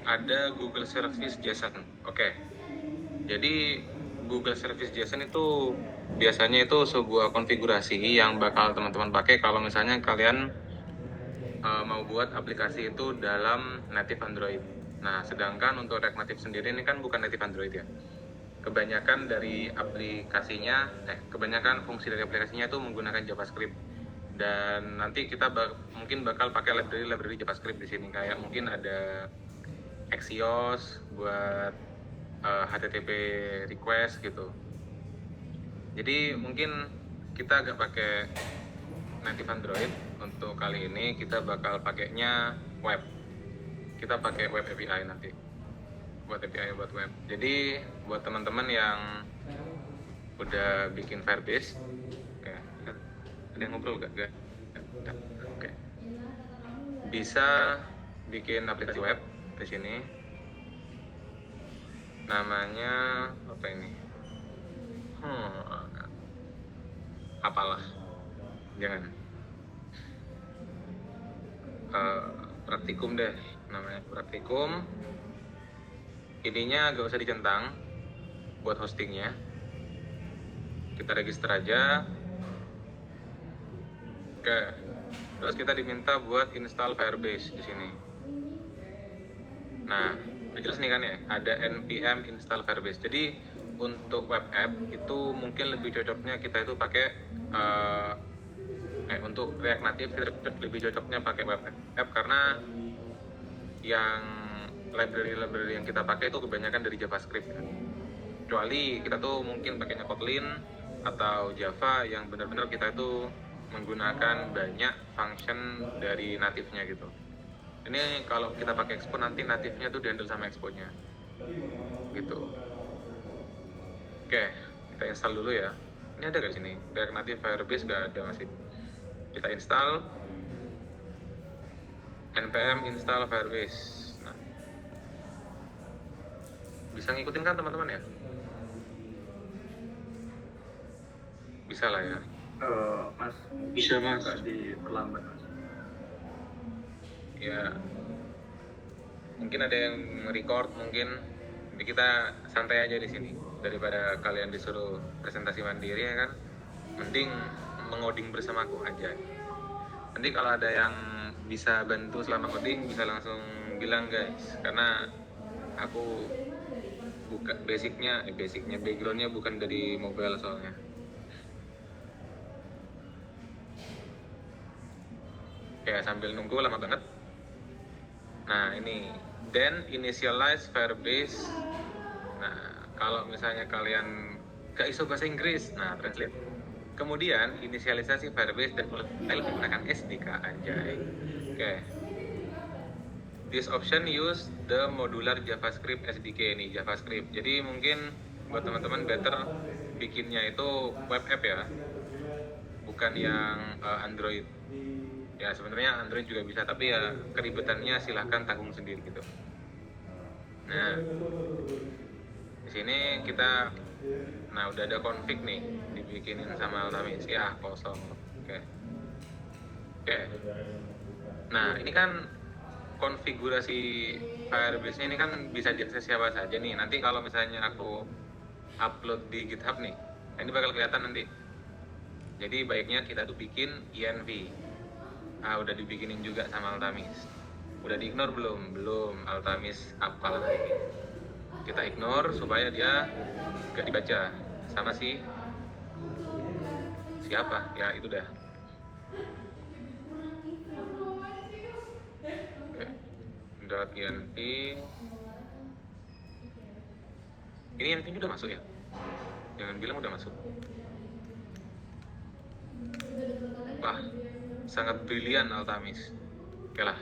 ada Google Service JSON. Oke. Jadi Google Service JSON itu biasanya itu sebuah konfigurasi yang bakal teman-teman pakai kalau misalnya kalian mau buat aplikasi itu dalam native Android. Nah, sedangkan untuk React Native sendiri ini kan bukan native Android ya. Kebanyakan dari kebanyakan fungsi dari aplikasinya itu menggunakan JavaScript. Dan nanti kita mungkin bakal pakai library JavaScript di sini, kayak mungkin ada Axios buat HTTP request gitu. Jadi mungkin kita agak pakai native Android. Untuk kali ini kita bakal pakainya web. Kita pakai web API nanti. Buat API buat web. Jadi buat teman-teman yang udah bikin Firebase, ada yang ngobrol gak? Oke. Bisa bikin aplikasi web di sini. Namanya apa ini? Apalah. Jangan. Praktikum deh, namanya praktikum. Ininya gak usah dicentang buat hostingnya. Kita register aja. Oke. Terus kita diminta buat install Firebase di sini. Nah, jelas nih kan ya, ada npm install Firebase. Jadi untuk web app itu mungkin lebih cocoknya kita itu pakai untuk React Native lebih cocoknya pakai web app karena yang library yang kita pakai itu kebanyakan dari JavaScript. Kecuali kita tuh mungkin pakainya Kotlin atau Java yang benar-benar kita itu menggunakan banyak function dari native-nya gitu. Ini kalau kita pakai Expo nanti native-nya tuh dihandle sama Expo-nya gitu. Oke, kita install dulu ya. Ini ada gak sini? React Native Firebase gak ada masih. Kita install npm install Firebase. Nah, bisa ngikutin kan teman-teman ya? Bisa lah ya. Mas, bisa mas, di terlambat mas. Ya, mungkin ada yang record, mungkin jadi kita santai aja di sini daripada kalian disuruh presentasi mandiri ya kan. Mending mengoding bersamaku aja. Nanti kalau ada yang bisa bantu selama coding bisa langsung bilang guys, karena aku basicnya backgroundnya bukan dari mobile soalnya. Oke, sambil nunggu lama banget. Nah ini, then initialize Firebase. Nah kalau misalnya kalian gak iso bahasa Inggris, nah translate. Kemudian inisialisasi Firebase dan file menggunakan SDK anjay. Oke. This option use the modular JavaScript SDK ini, JavaScript. Jadi mungkin buat teman-teman better bikinnya itu web app ya, bukan yang Android. Ya sebenarnya Android juga bisa, tapi ya keribetannya silahkan tanggung sendiri gitu. Nah, di sini kita, nah udah ada config nih, dibikinin sama Altamis. Ya kosong. Oke. Nah ini kan konfigurasi Firebase ini kan bisa diakses siapa saja nih. Nanti kalau misalnya aku upload di GitHub nih, ini bakal kelihatan nanti. Jadi baiknya kita tuh bikin env. Udah dibikinin juga sama Altamis. Udah di-ignore belum? Belum. Altamis apalah ini. Kita ignore supaya dia gak dibaca sama siapa? Ya itu dah. .env. Ini env udah masuk ya? Jangan bilang udah masuk. Wah, sangat brilian Altamis. Oke lah.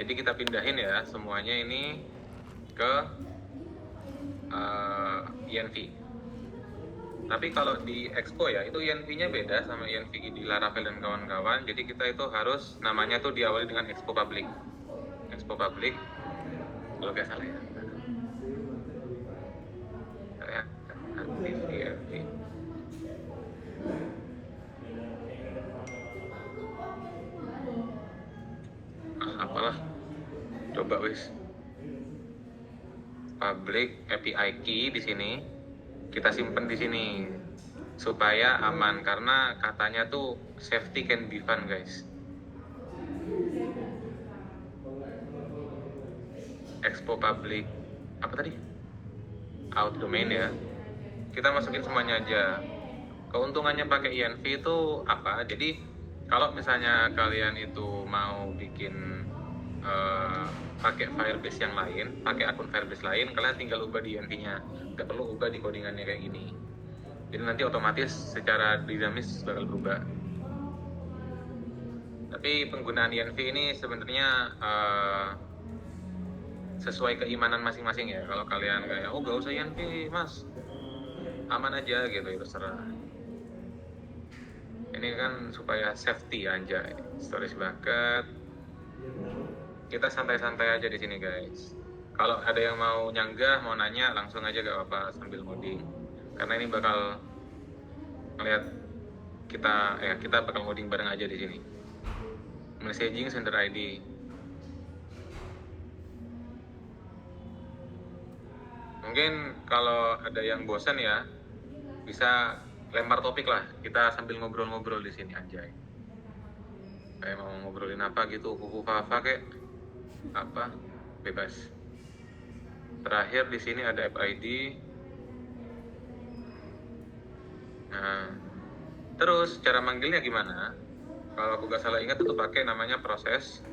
Jadi kita pindahin ya semuanya ini ke env. Tapi kalau di Expo ya, itu env-nya beda sama env di Laravel dan kawan-kawan. Jadi kita itu harus namanya tuh diawali dengan Expo Public. Expo Public, kalau nggak salah ya. Aktif env. Apalah, coba wis. public API key di sini, kita simpen di sini supaya aman, karena katanya tuh safety can be fun guys. Expo public apa tadi? Out domain ya. Kita masukin semuanya aja. Keuntungannya pakai INV itu apa? Jadi kalau misalnya kalian itu mau bikin pakai Firebase yang lain, pakai akun Firebase lain, kalian tinggal ubah di INV-nya. Nggak perlu ubah di codingannya kayak gini. Jadi nanti otomatis secara dinamis bakal berubah. Tapi penggunaan INV ini sebenarnya sesuai keimanan masing-masing ya. Kalau kalian kayak, oh gak usah INV mas, aman aja gitu, ya terserah. Ini kan supaya safety anjay. Storage bucket. Kita santai-santai aja di sini guys. Kalau ada yang mau nyanggah, mau nanya, langsung aja gak apa-apa sambil ngoding. Karena ini bakal ngeliat kita bakal ngoding bareng aja di sini. Messaging sender ID. Mungkin kalau ada yang bosan ya, bisa lempar topik lah. Kita sambil ngobrol-ngobrol di sini anjay. Kayak mau ngobrolin apa gitu, fufu-fafa kayak apa, bebas. Terakhir di sini ada app ID. Nah, terus cara manggilnya gimana? Kalau aku gak salah ingat itu pakai namanya proses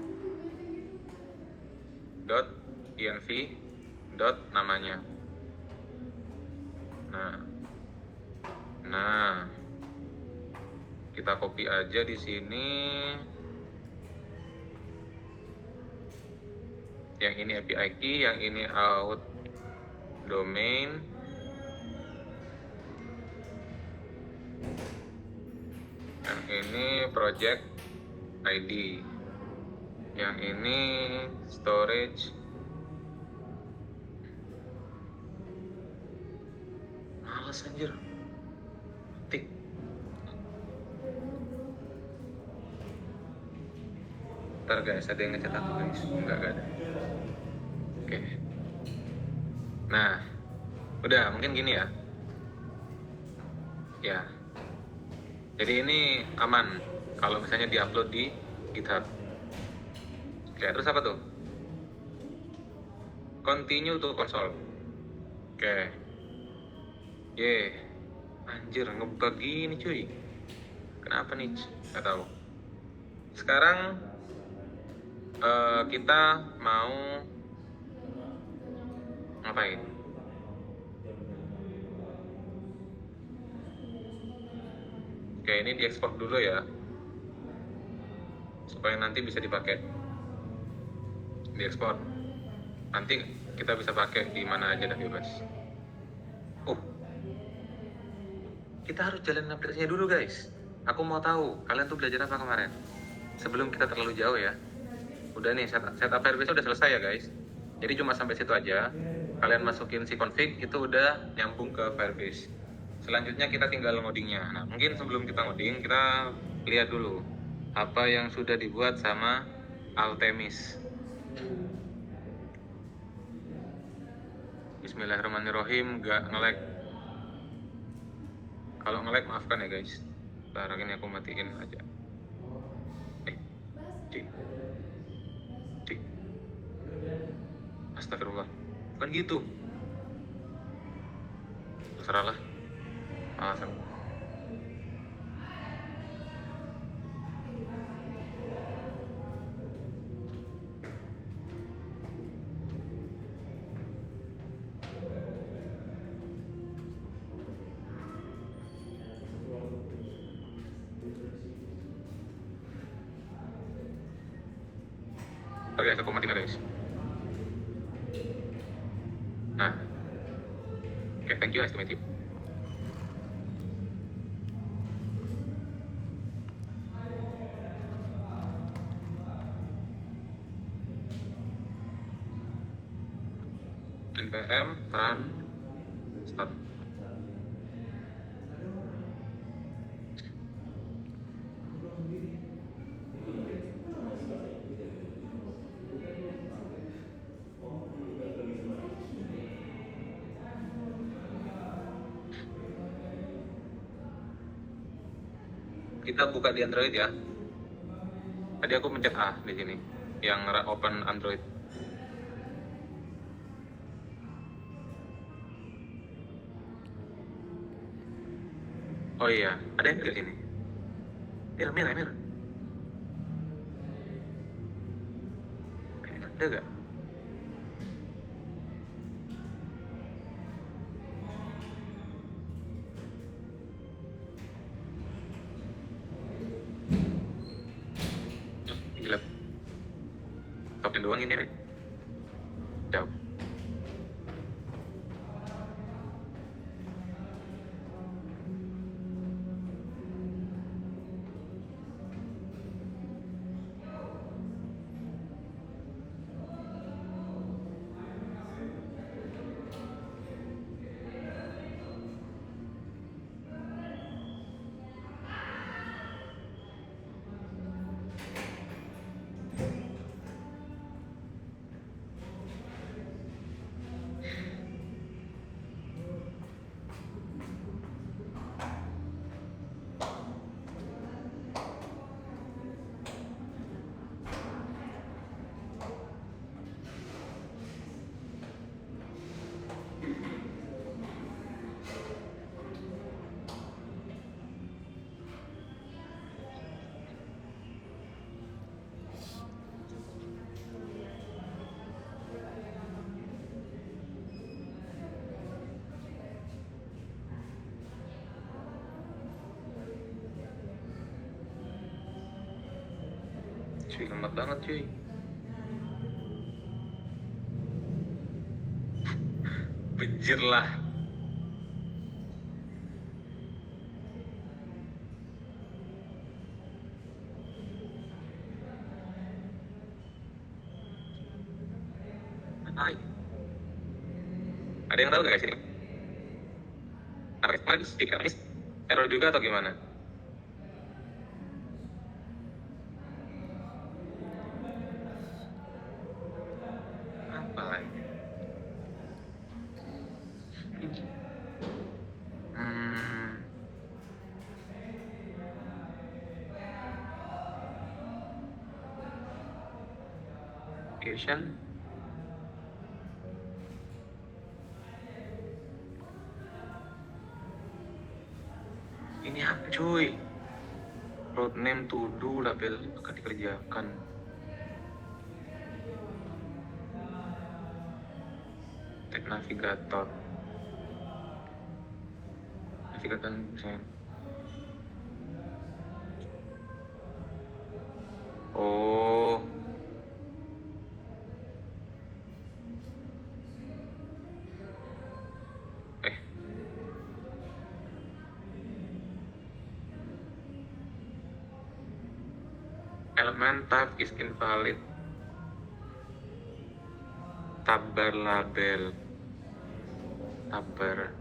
.env namanya. Nah, kita copy aja di sini. Yang ini API key, yang ini out domain. Yang ini project ID. Yang ini storage. Males anjir. Tik. Ntar guys, ada yang ngecat aku guys. Enggak ada. Oke. Nah, udah mungkin gini ya. Ya. Jadi ini aman kalau misalnya diupload di GitHub. Oke, terus apa tuh? Continue to console. Oke. Anjir, ngebug gini cuy. Kenapa nih? Gak tahu. Sekarang kita mau ngapain? Oke, ini diekspor dulu ya, supaya nanti bisa dipakai. Diekspor. Nanti kita bisa pakai di mana aja dah bebas. Kita harus jalanin aplikasinya dulu guys. Aku mau tahu kalian tuh belajar apa kemarin. Sebelum kita terlalu jauh ya. Udah nih, setup Firebase udah selesai ya guys. Jadi cuma sampai situ aja. Kalian masukin si config, itu udah nyambung ke Firebase. Selanjutnya kita tinggal ngodingnya. Nah, mungkin sebelum kita ngoding, kita lihat dulu apa yang sudah dibuat sama Altemis. Bismillahirrahmanirrahim, gak nge-lag. Kalau nge-lag maafkan ya guys. Bentar, ini aku matiin aja. Cik. Astagfirullah. Bukan gitu. Terserah lah. Alasan. Oke, aku matiin guys. Nah, oke, thank you, nice to meet you. npm run start. kita buka di Android ya. Tadi aku mencet A di sini, yang open Android. Oh iya, ada yang di sini. Mir. Ada gak? Gila. Topin doang ini nih. Jauh. Cuy, lemot banget cuy. Bejir lah. Hai. Ada yang tahu gak guys ini? Apa speaker ini error juga atau gimana? Apa lagi? Hmm, Application. Ini apa cuy? Road name to do label akan dikerjakan. Tab navigator. Navigator misalnya. Oh. Element type is invalid. Tabbar label. Tabbar.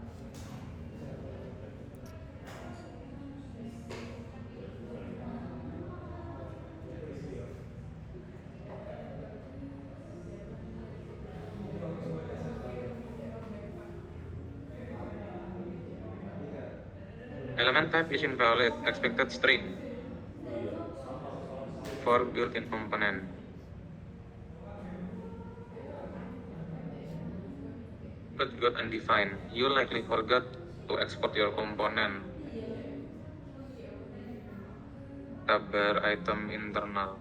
Element type is invalid. Expected string for built-in component. But got undefined. You likely forgot to export your component. Tabbar item internal.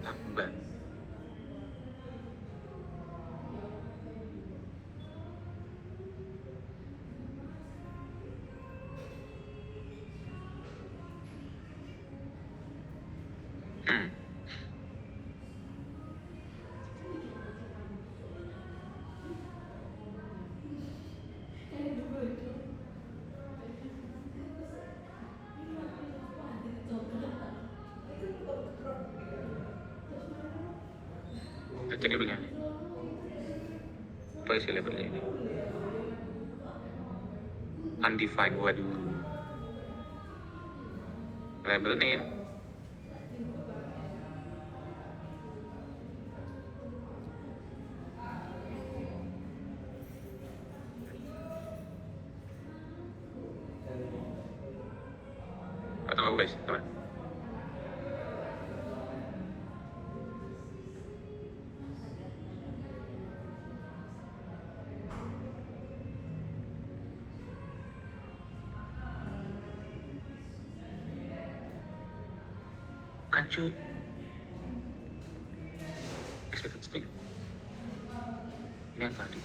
Tabbar. Kita cek labelnya. Apa isi labelnya ini? Undefined, waduh. Label name. guys, teman. Kan cuy, expected string ini yang tadi.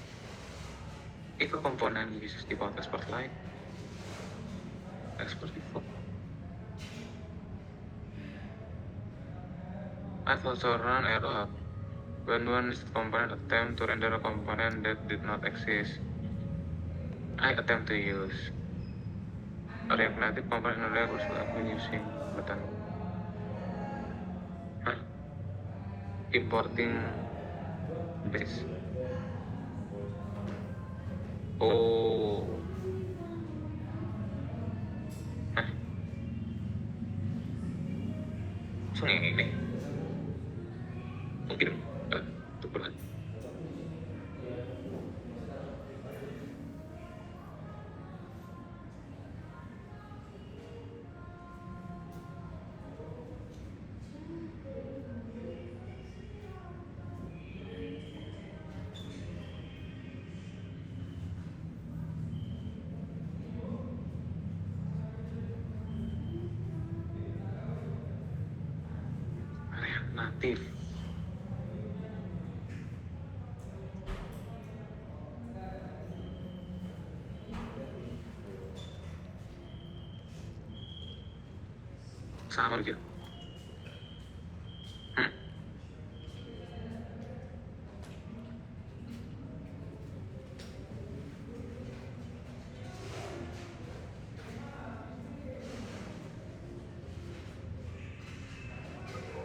If a component uses default export line, export default. I've also run error when one is component attempt to render a component that did not exist. I attempt to use a React Native component render when using button. Hah? Importing base. Oh. Hah? So ini. Mungkin itu bulan. React Native. Sama gitu.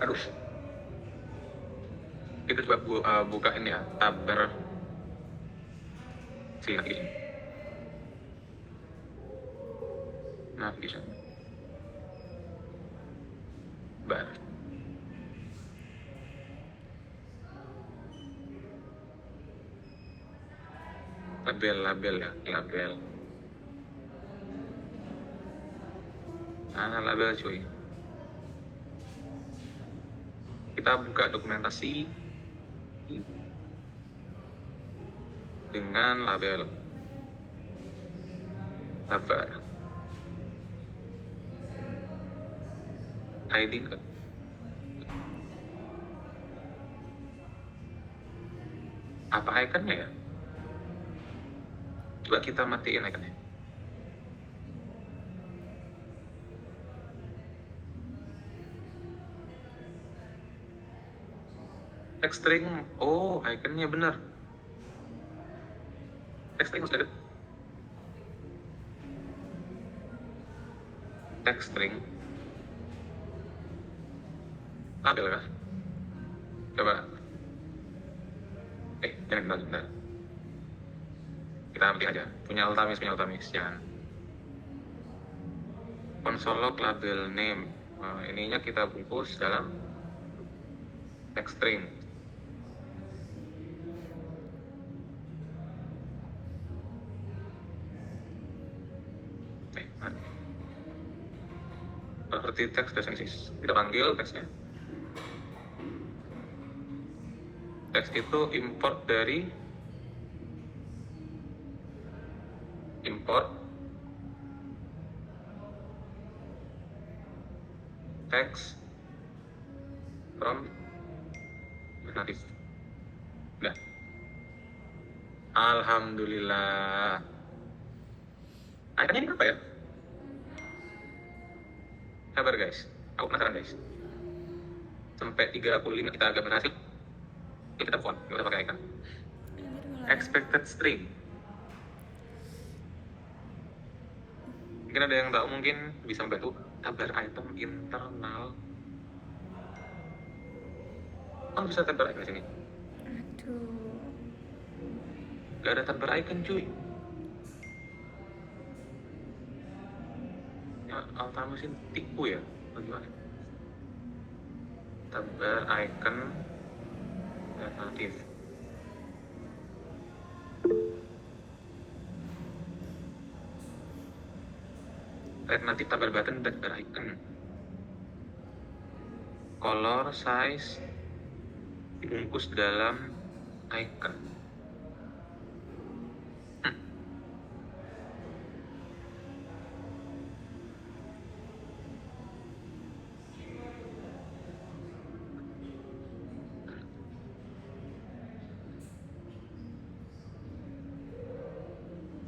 Aduh. Kita coba buka ini ya, tab navigation. Navigation. Bar. Label ya, label. Label cuy. Kita buka dokumentasi dengan label label ID kan. Apa ikonnya ya? Coba kita matiin ikonnya. Text string, oh ikonnya benar. Text string sudah ada. Text string. Label kah? Coba. Jangan bentar. Kita ambil aja. Punya Altamis, jangan. Console log label name. Ininya kita bungkus dalam text string. Property text desynthesis. Kita panggil teksnya. Teks itu import dari import text from native. Udah. Alhamdulillah. Ikonnya ini apa ya? Sabar guys, aku penasaran guys. Sampai 35 kita agak berhasil. Kita font, nggak usah pakai icon. Expected string. Mungkin ada yang tahu, mungkin bisa membantu. Tabel item internal. Oh, bisa tabel icon di sini. Aduh. Gak ada tabel icon cuy. Ya, Altamis ini tipu ya? Bagaimana? Tabel icon native. React Native tabel button dan icon. color, size, dibungkus dalam icon.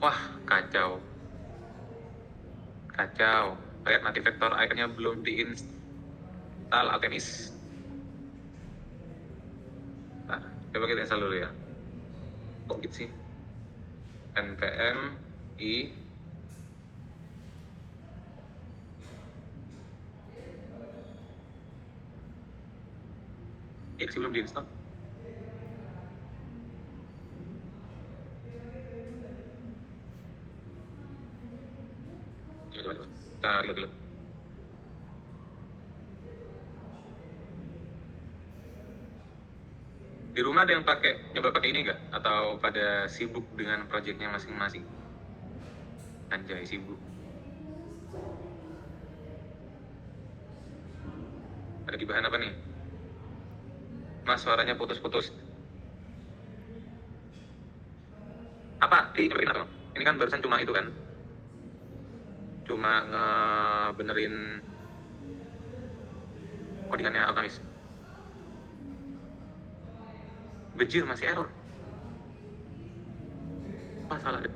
Wah, kacau. Kacau. Lihat native vector iconnya belum diinstal Artemis. Nah, coba kita install dulu ya. Kok gitu sih? npm i X belum diinstal. Coba. Kita lihat dulu. Di rumah ada yang nyoba pakai ini nggak? Atau pada sibuk dengan proyeknya masing-masing? Anjay, sibuk. Ada di bahan apa nih? Mas, suaranya putus-putus. Apa? Apa? Ini kan barusan cuma itu kan? Cuma benerin codingannya Altamis. Bejir masih error. Apa salah deh?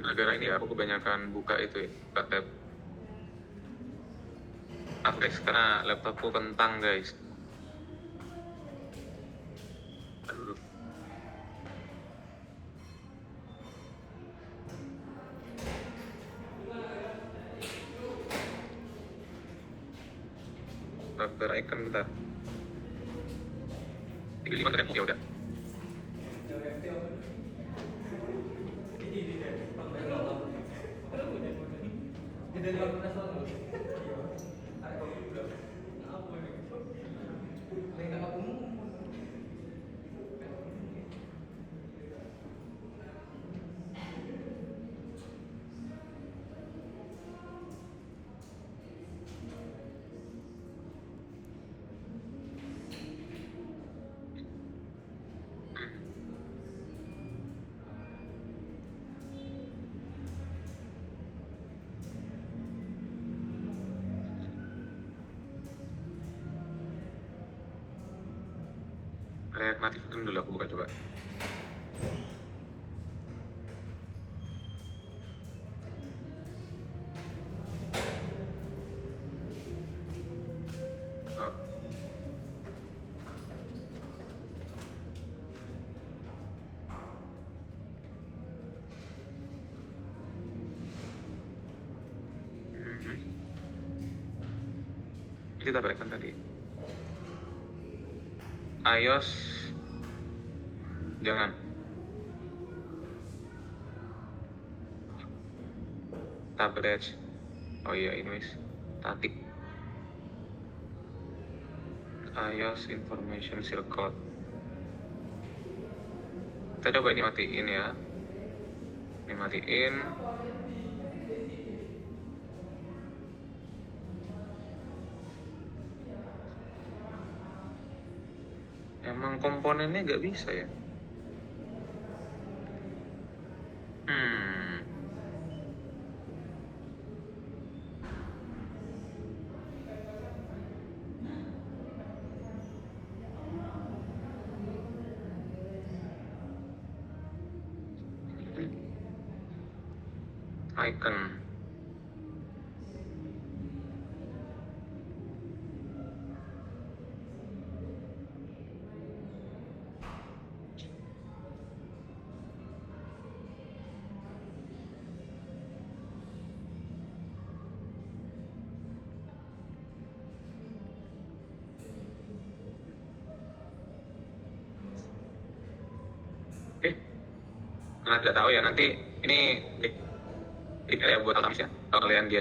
Negara ini aku kebanyakan buka itu ya, buka tab Afrex karena laptopku kentang guys. Aduh. Tabbar icon bentar. 35 kan ya udah. React Native kan dulu aku buka coba. Oh. Kita berikan tadi. iOS jangan. Tablet. Oh iya, ini wis static. iOS information circle. Kita coba ini matiin ya. Ini matiin. Emang komponennya nggak bisa ya? Icon. Nah, tidak tahu ya, nanti ini kayak buat Altamis ya, kalau kalian dia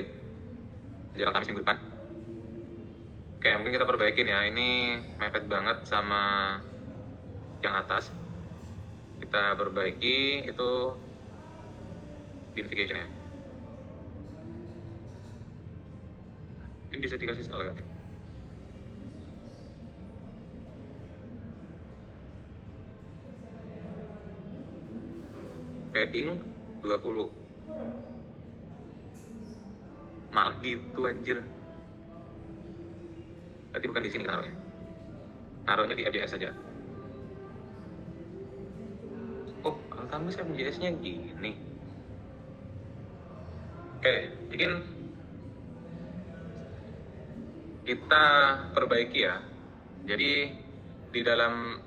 jalan Altamis minggu depan. Oke, mungkin kita perbaikin ya, ini mepet banget sama yang atas. Kita perbaiki itu notification ya. Ini bisa dikasih soal kan? Padding 20. Malah gitu anjir. Berarti bukan di sini naruhnya. Naruhnya di AJS saja. Oh, Altamis MJS-nya gini. Oke, bikin kita perbaiki ya. Jadi di dalam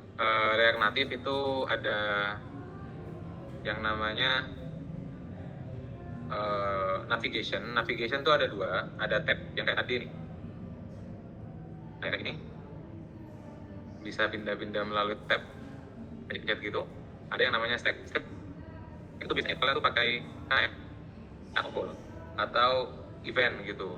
React Native itu ada yang namanya navigation. Navigation tuh ada dua, ada tab yang kayak tadi nih, kayak ini, bisa pindah-pindah melalui tab, pencet gitu. Ada yang namanya stack. Stack itu biasanya kalian tuh pakai KM atau event gitu.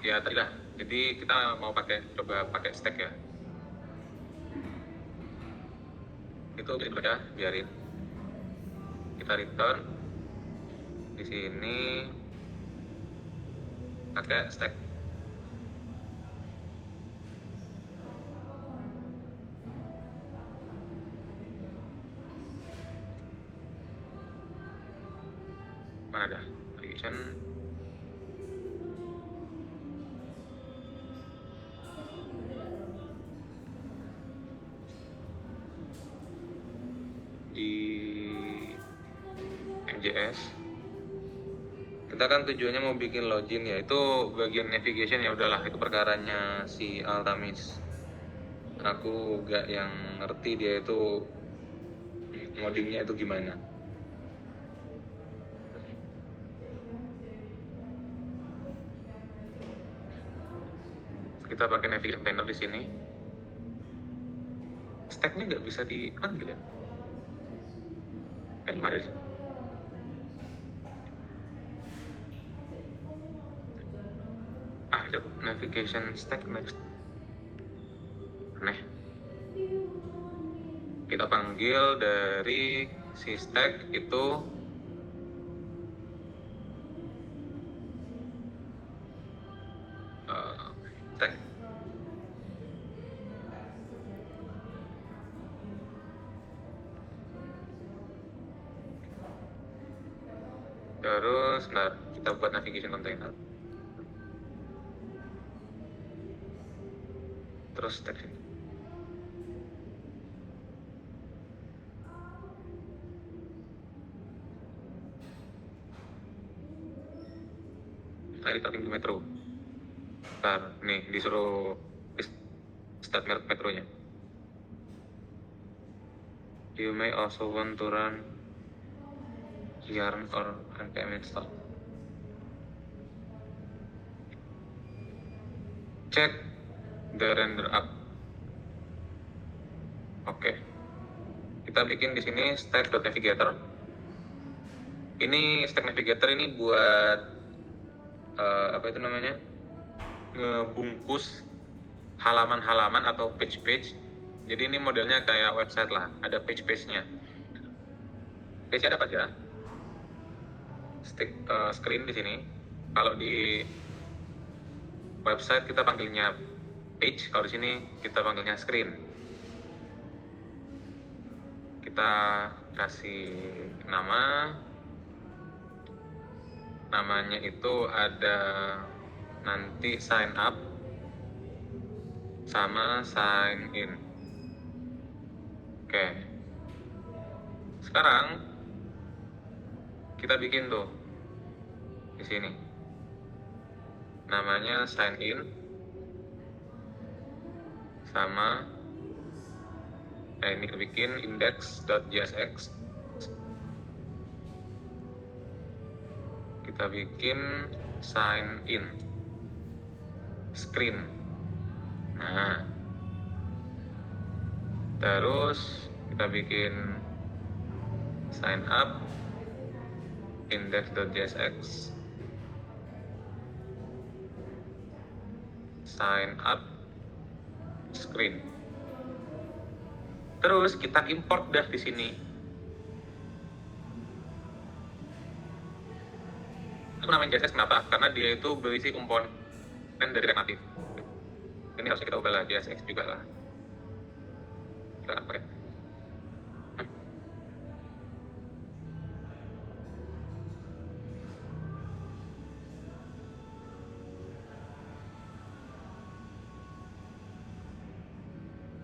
Ya tadi lah, jadi kita mau coba pakai stack ya. Itu bisa biarin. Kita return di sini pakai stack. Mana ada navigation? Di MJS kita kan tujuannya mau bikin login ya, itu bagian navigation ya udahlah, itu perkaranya si Altamis. Aku gak yang ngerti dia itu ngodingnya itu gimana. Kita pakai navigation panel di sini. Stacknya nggak bisa diambil ya? Gimana sih? Navigation stack next. Aneh. Kita panggil dari si stack itu stack. Terus, nah, kita buat navigation container. Terus stack ini. Tadi talking to metro. Ntar, nih disuruh start metronya. You may also want to run yarn or npm install. Check the render up. Oke. Kita bikin di sini stack.navigator. Ini stack navigator ini buat apa itu namanya? Ngebungkus halaman-halaman atau page-page. Jadi ini modelnya kayak website lah, ada page-page-nya. Page-nya ada apa aja? Screen di sini. Kalau di website kita panggilnya page, kalau di sini kita panggilnya screen. Kita kasih namanya itu ada nanti sign up sama sign in. Oke, sekarang kita bikin tuh di sini namanya sign in sama ini kita bikin index.jsx. Kita bikin sign in screen. Nah, terus kita bikin sign up index.jsx, sign up screen. Terus kita import dah di sini. Aku namain JSX kenapa? Karena dia itu berisi komponen dari React Native. Ini harus kita ubah lah, JSX juga lah. Kita akan pakai.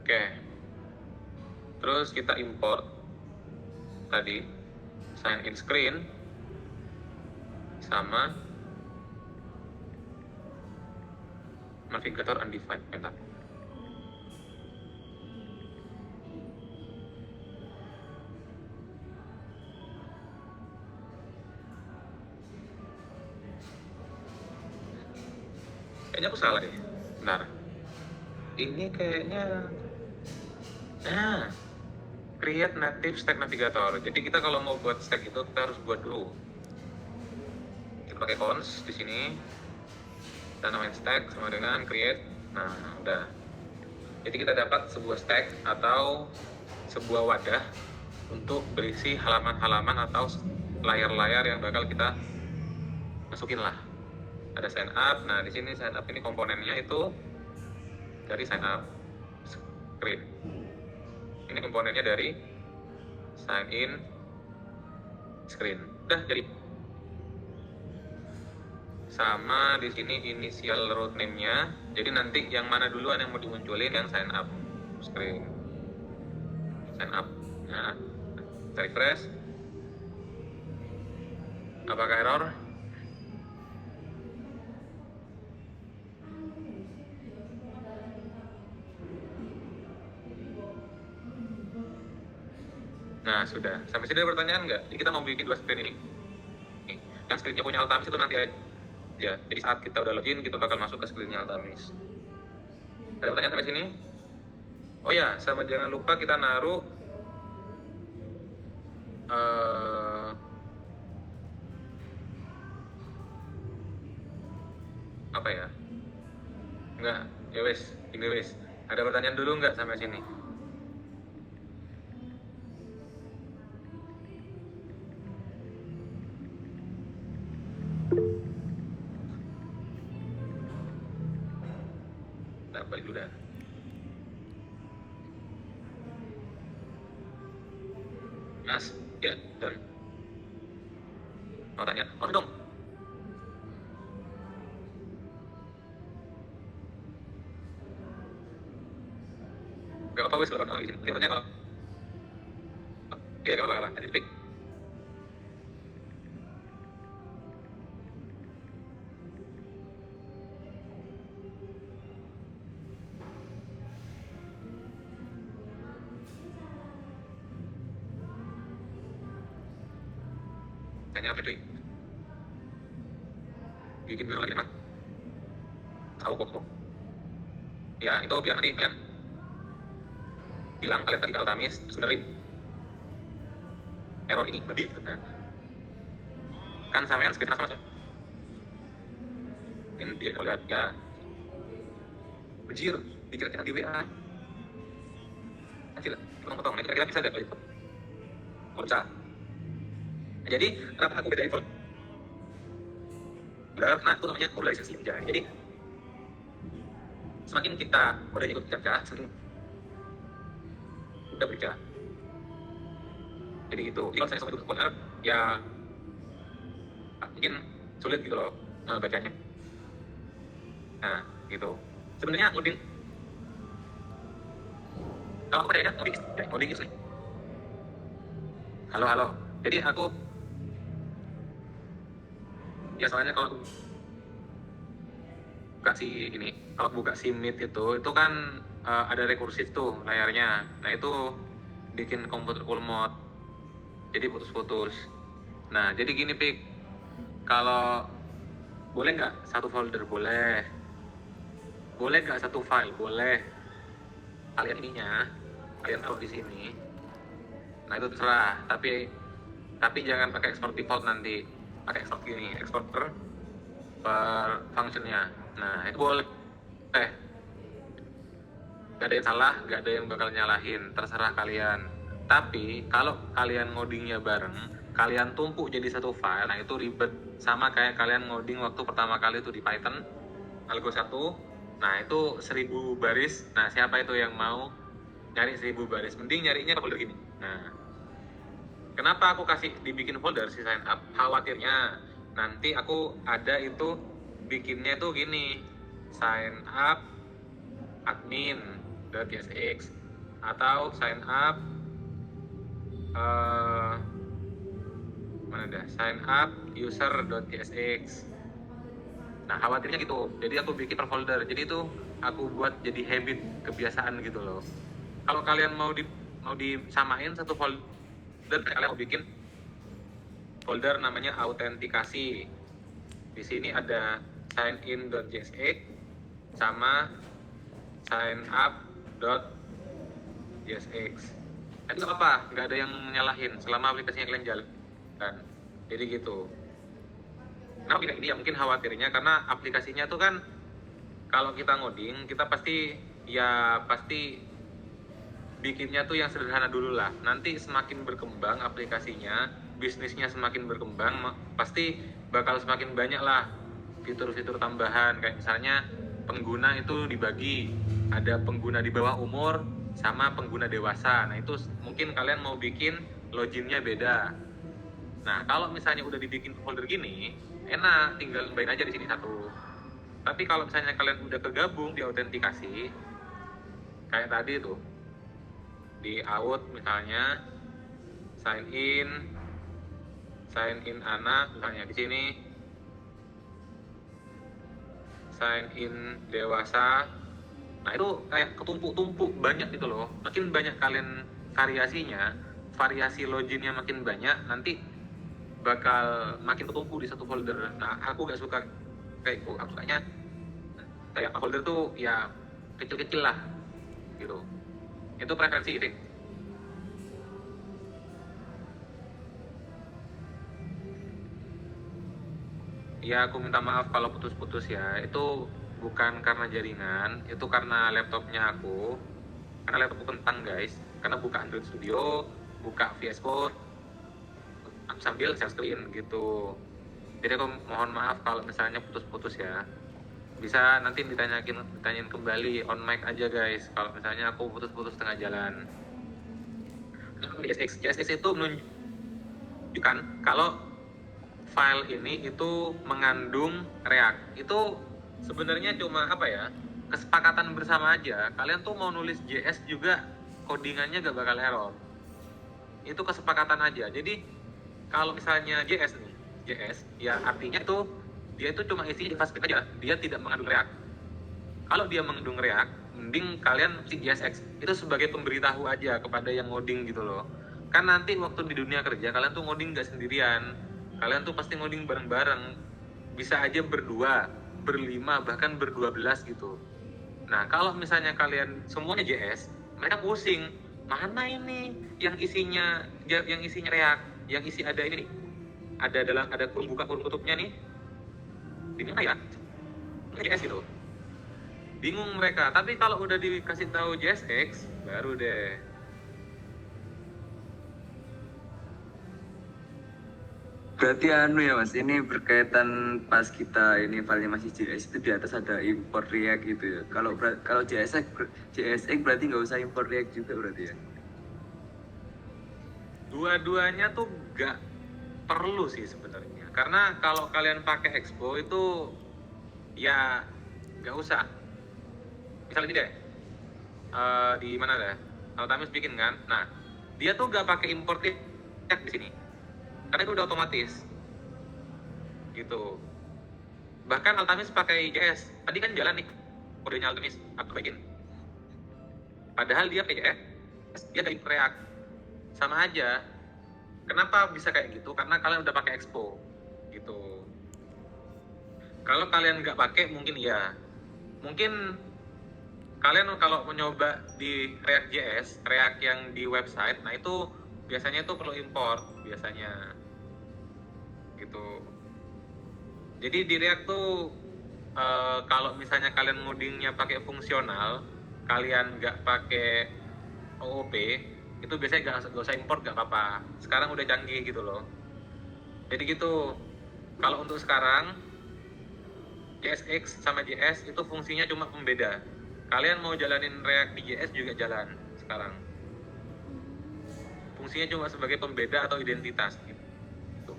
Oke. Terus kita import tadi sign in screen sama navigator undefined meta. Kayaknya aku salah deh. Benar. Ini kayaknya create native stack navigator. Jadi kita kalau mau buat stack itu kita harus buat dulu. Kita pakai cons di sini. Kita namain stack sama dengan create. Nah, udah. Jadi kita dapat sebuah stack atau sebuah wadah untuk berisi halaman-halaman atau layar-layar yang bakal kita masukin lah. Ada sign up. Nah, di sini sign up ini komponennya itu dari sign up screen. Ini komponennya dari sign in screen. Udah jadi. Sama di sini initial route name-nya. Jadi nanti yang mana duluan yang mau dimunculin, yang sign up screen. Sign up. Nah, kita refresh. Apakah error? Nah, sudah. Sampai sini ada pertanyaan nggak? Jadi kita mau bikin 2 screen ini. Nih, yang screen-nya punya Altamis itu nanti aja. Jadi saat kita udah login, kita bakal masuk ke screen-nya Altamis. Ada pertanyaan sampai sini? Oh ya, sama jangan lupa kita naruh apa ya? Enggak, ya wes, ini wes. Ada pertanyaan dulu nggak sampai sini? Balik dulu dah. Mas, ya, dan mau tanya, dong. Gak apa-apa, wes, kalau izin. Ini tanya kalau oke, gak apa-apa, nanti klik. Tanya apa cuy? Bikin dulu lagi mah. Tahu kok. Ya itu biar nanti kan bilang kalian tadi kalau Altamis sebenarnya error ini lebih. Nah, kan sampean screen sama. Ini dia kalau lihat ya. Bejir, dikira di WA. Kecil, potong-potong. Kira-kira bisa nggak itu? Oh, bisa. Jadi kenapa aku beda info? Karena itu namanya modularisasi kerja. Jadi semakin kita udah ikut kerja, semakin udah berkerja. Jadi gitu. Jadi kalau saya sama itu benar, ya mungkin sulit gitu loh bacanya. Nah, gitu. Sebenarnya loading. Kalau aku pada loading itu. Halo. Jadi aku ya soalnya kalau buka si ini, kalau buka si Meet itu kan ada rekursif tuh layarnya. Nah itu bikin komputer cool mode, jadi putus-putus. Nah jadi gini Pik, kalau boleh nggak satu folder? Boleh. Boleh nggak satu file? Boleh. Kalian kalian taruh di sini. Nah itu terserah. Tapi jangan pakai export default nanti. Pakai export gini, export per functionnya. Nah itu boleh. Gak ada yang salah, gak ada yang bakal nyalahin. Terserah kalian. Tapi kalau kalian ngodingnya bareng, kalian tumpuk jadi satu file, nah itu ribet. Sama kayak kalian ngoding waktu pertama kali itu di Python Algo 1. Nah itu 1000 baris. Nah siapa itu yang mau nyari 1000 baris? Mending nyarinya folder gini. Nah kenapa aku kasih dibikin folder si sign up? Khawatirnya nanti aku ada itu bikinnya itu gini, sign up admin.tsx atau sign up mana dah, sign up user.tsx. Nah khawatirnya gitu, jadi aku bikin per folder. Jadi itu aku buat jadi habit, kebiasaan gitu loh. Kalau kalian mau disamain satu folder, kalian mau bikin folder namanya autentikasi. Di sini ada signin.jsx sama signup.jsx. Itu apa? Nggak ada yang nyalahin selama aplikasinya kalian jalan. Jadi gitu. Nah ini ya mungkin khawatirnya karena aplikasinya tuh kan kalau kita ngoding kita pasti bikinnya tuh yang sederhana dulu lah. Nanti semakin berkembang aplikasinya, bisnisnya semakin berkembang, pasti bakal semakin banyak lah fitur-fitur tambahan. Kayak misalnya pengguna itu dibagi, ada pengguna di bawah umur sama pengguna dewasa. Nah itu mungkin kalian mau bikin loginnya beda. Nah kalau misalnya udah dibikin folder gini, enak, tinggal nambahin aja di sini satu. Tapi kalau misalnya kalian udah kegabung di autentikasi, kayak tadi tuh di out misalnya sign in anak misalnya, di sini sign in dewasa. Nah itu kayak ketumpuk-tumpuk banyak gitu loh. Makin banyak kalian variasi loginnya makin banyak, nanti bakal makin ketumpuk di satu folder. Nah aku gak suka kayak itu. Aku sukanya kayak folder tuh ya kecil-kecil lah gitu. Itu preferensi itu. Ya aku minta maaf kalau putus-putus ya. Itu bukan karena jaringan, itu karena laptopnya aku. Karena laptopku kentang guys. Karena buka Android Studio, buka VS Code, aku sambil share screen gitu. Jadi aku mohon maaf kalau misalnya putus-putus ya. Bisa nanti ditanyain kembali on mic aja guys kalau misalnya aku putus-putus tengah jalan. JSX itu menunjukkan kalau file ini itu mengandung React. Itu sebenarnya cuma apa ya, kesepakatan bersama aja. Kalian tuh mau nulis JS juga codingannya gak bakal error. Itu kesepakatan aja. Jadi kalau misalnya JS ya artinya itu dia itu cuma isi JavaScript aja, dia tidak mengandung React. Kalau dia mengandung React, mending kalian isi JSX. Itu sebagai pemberitahu aja kepada yang ngoding gitu loh. Kan nanti waktu di dunia kerja kalian tuh ngoding gak sendirian. Kalian tuh pasti ngoding bareng-bareng. Bisa aja berdua, berlima, bahkan ber-12 gitu. Nah kalau misalnya kalian semuanya JS, mereka pusing. Mana ini yang isinya React, yang isi ada ini nih. Ada kurung buka kurung tutupnya nih. Di mana ya? JS gitu. Bingung mereka. Tapi kalau udah dikasih tahu JSX, baru deh. Berarti anu ya mas, ini berkaitan pas kita ini filenya masih JS itu di atas ada import React gitu ya. Kalau JSX berarti nggak usah import React juga berarti ya? Dua-duanya tuh gak perlu sih sebenarnya. Karena kalau kalian pakai Expo itu ya gak usah. Misalnya ini deh, di mana deh? Altamis bikin kan? Nah, dia tuh gak pakai import React di sini. Karena itu udah otomatis. Gitu. Bahkan Altamis pakai JS. Tadi kan jalan nih kodenya Altamis, aku bikin. Padahal dia pakai JS, dia gak import React. Sama aja. Kenapa bisa kayak gitu? Karena kalian udah pakai Expo gitu. Kalau kalian nggak pakai mungkin iya. Mungkin kalian kalau mencoba di React.js, React yang di website, nah itu biasanya itu perlu import biasanya gitu. Jadi di React tuh kalau misalnya kalian ngodingnya pakai fungsional, kalian nggak pakai OOP, itu biasanya nggak usah import, nggak apa-apa. Sekarang udah canggih gitu loh. Jadi gitu. Kalau untuk sekarang JSX sama JS itu fungsinya cuma pembeda. Kalian mau jalanin React di JS juga jalan sekarang. Fungsinya cuma sebagai pembeda atau identitas gitu.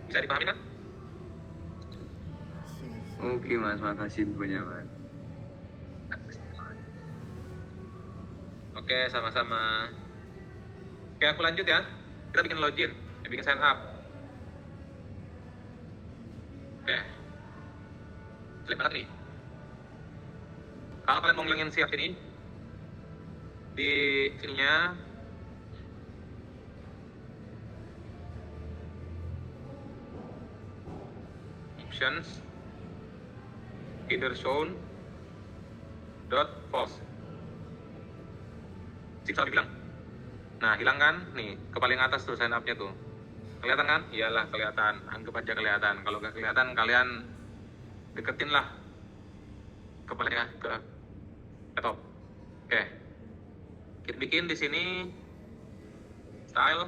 Bisa dipahami kan? Oke mas, makasih banyak mas. Oke, sama-sama. Oke, aku lanjut ya. Kita bikin login, bikin sign up. Oke. Selip banget nih. Kalau kalian mau ngilangin siap ini, di sininya options either shown dot false. Six bilang. Nah, hilang kan? Nih, ke paling atas tuh sign up-nya tuh. Kelihatan kan? Iyalah, kelihatan. Anggap aja kelihatan. Kalau nggak kelihatan, kalian deketin lah kepalanya ke laptop. Oke. Kita bikin di sini style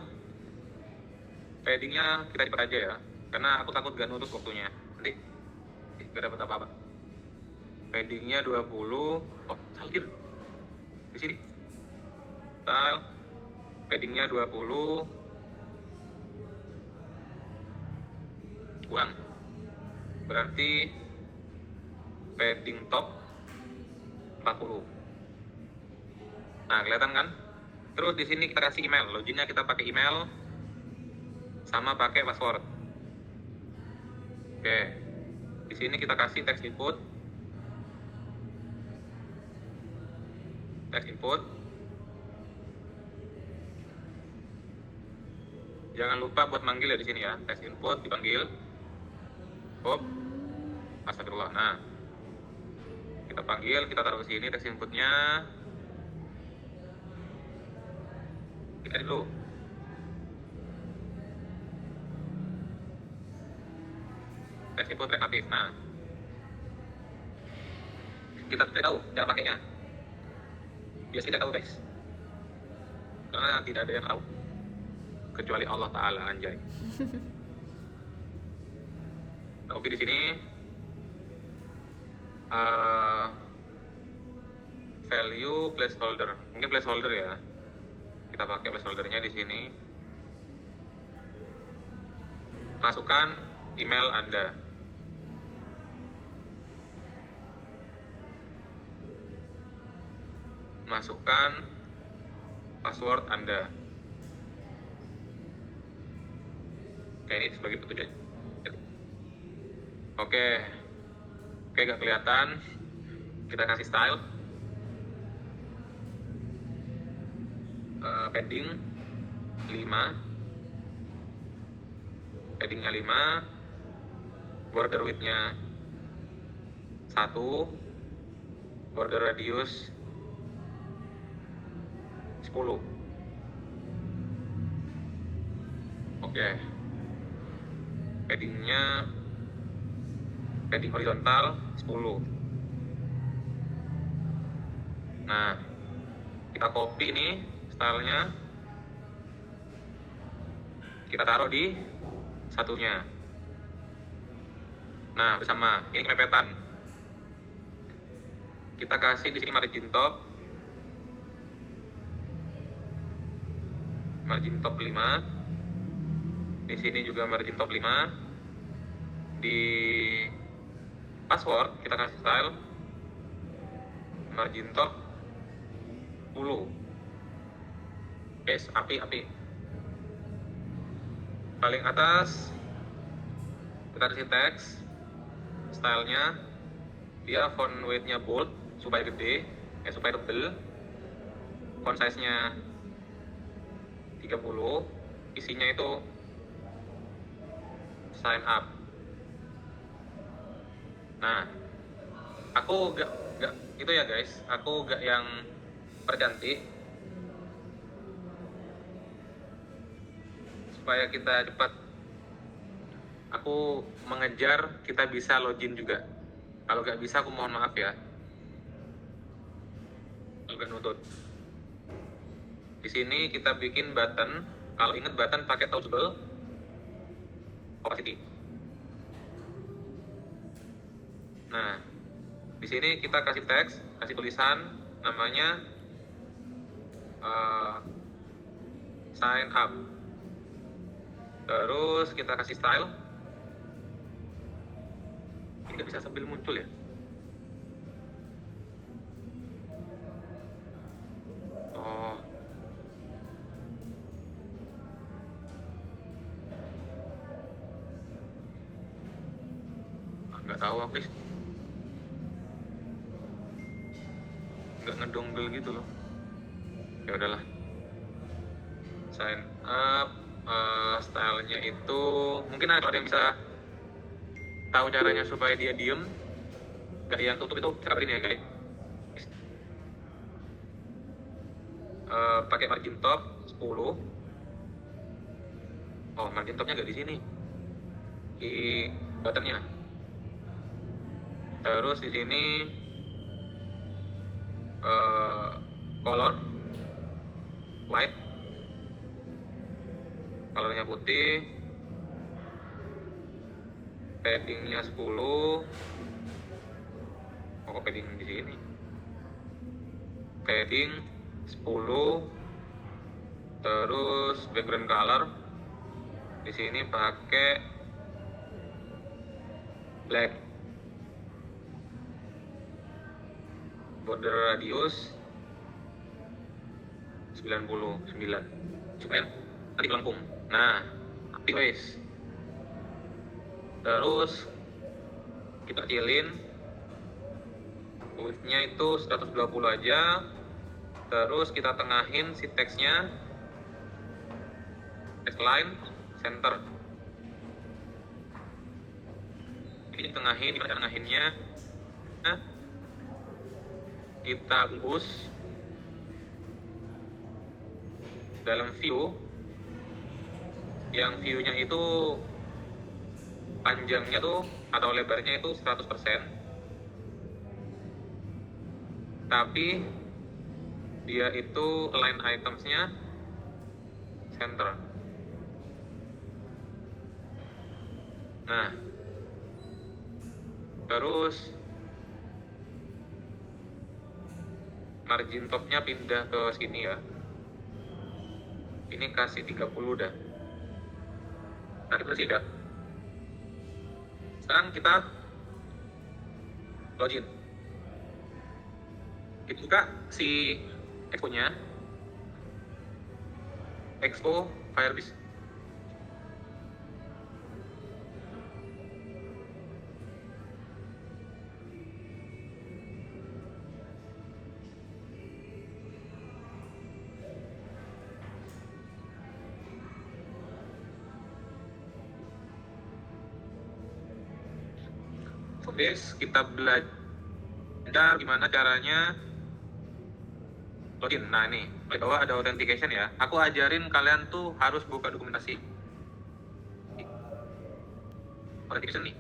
paddingnya kita cepat aja ya, karena aku takut gak nurut waktunya. Nanti gak dapat apa-apa. Paddingnya 20. Oh, salah di sini. Style paddingnya 20. Uang. Berarti padding top 40. Nah, kelihatan kan? Terus di sini kita kasih email. Loginnya kita pakai email sama pakai password. Oke. Di sini kita kasih text input. Text input. Jangan lupa buat manggil ya di sini ya. Text input dipanggil. Hop. Astagfirullah. Nah. Kita panggil, kita taruh ke sini text inputnya. Kita dulu. Text input aktif. Nah. Kita tidak tahu cara pakainya. Biasa tidak tahu guys. Karena tidak ada yang tahu. Kecuali Allah Ta'ala, anjay. Oke, di sini value placeholder. Mungkin placeholder ya. Kita pakai placeholdernya di sini. Masukkan email Anda. Masukkan password Anda. Oke, ini sebagai petunjuk. Oke, gak kelihatan. Kita kasih style. Padding 5. Paddingnya 5. Border width-nya 1. Border radius 10. Oke. Padding horizontal 10. Nah, kita copy ini stylenya, kita taruh di satunya. Nah, bersama ini kemepetan. Kita kasih di sini margin top. Margin top 5. Di sini juga margin top 5. Di password kita kasih style margin top 10. Yes, api. Paling atas kita kasih teks. Stylenya dia font weight-nya bold supaya gede, supaya tebel. Font size-nya 30. Isinya itu sign up. Nah, aku gak itu ya guys, aku gak yang percantik supaya kita cepat. Aku mengejar kita bisa login juga. Kalau gak bisa aku mohon maaf ya. Agak nutut. Di sini kita bikin button. Kalau ingat button pakai toggle opacity. Nah, di sini kita kasih teks, kasih tulisan, namanya sign up. Terus kita kasih style. Ini nggak bisa sambil muncul ya. Oh, nggak tahu aku, nggak ngedongle gitu loh. Ya udahlah. Sign up, stylenya itu mungkin ada yang bisa tahu caranya supaya dia diem, nggak yang tutup itu cara ini ya guys. Pakai margin top 10. Oh, margin topnya nggak di sini, di buttonnya. Terus di sini color white, colornya putih, paddingnya 10. Oh, padding di sini, padding 10. Terus background color di sini pakai black. Border radius 99 supaya nanti melengkung. Nah, aktif. Terus kita kecilin width-nya itu 120 aja. Terus kita tengahin si teksnya, text line center. Ini tengahin, gimana tengahinnya? Nah, kita bungkus dalam view, yang view-nya itu panjangnya tuh atau lebarnya itu 100%, tapi dia itu align items-nya center. Nah, terus margin topnya pindah ke sini ya. Ini kasih 30 dah. Nah, itu sih dah. Sekarang kita login. Kita buka si expo-nya. Expo Firebase. Kita belajar gimana caranya login. Nah, ini di bawah ada authentication ya. Aku ajarin kalian tuh harus buka dokumentasi authentication nih.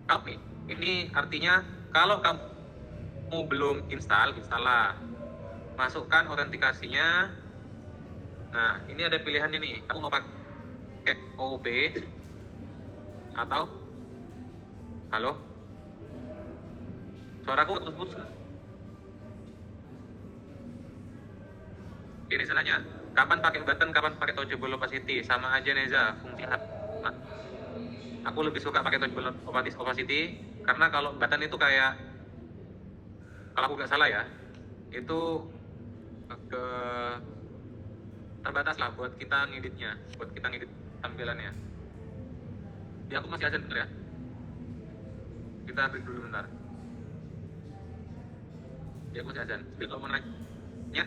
Nih, ini artinya kalau kamu belum install lah. Masukkan autentikasinya. Nah, ini ada pilihannya nih. Kamu mau pakai OOP atau halo? Suaraku putus. Ini salahnya. Kapan pakai button, kapan pakai toggle opacity? Sama aja Neza, fungsi nah, aku lebih suka pakai toggle opacity karena kalau button itu kayak, kalau aku nggak salah ya, itu ke terbatas lah buat kita ngeditnya, buat kita ngedit tampilannya. Di aku masih azan ya. Kita break dulu bentar. Di aku masih azan. Jadi kalau mau nanya,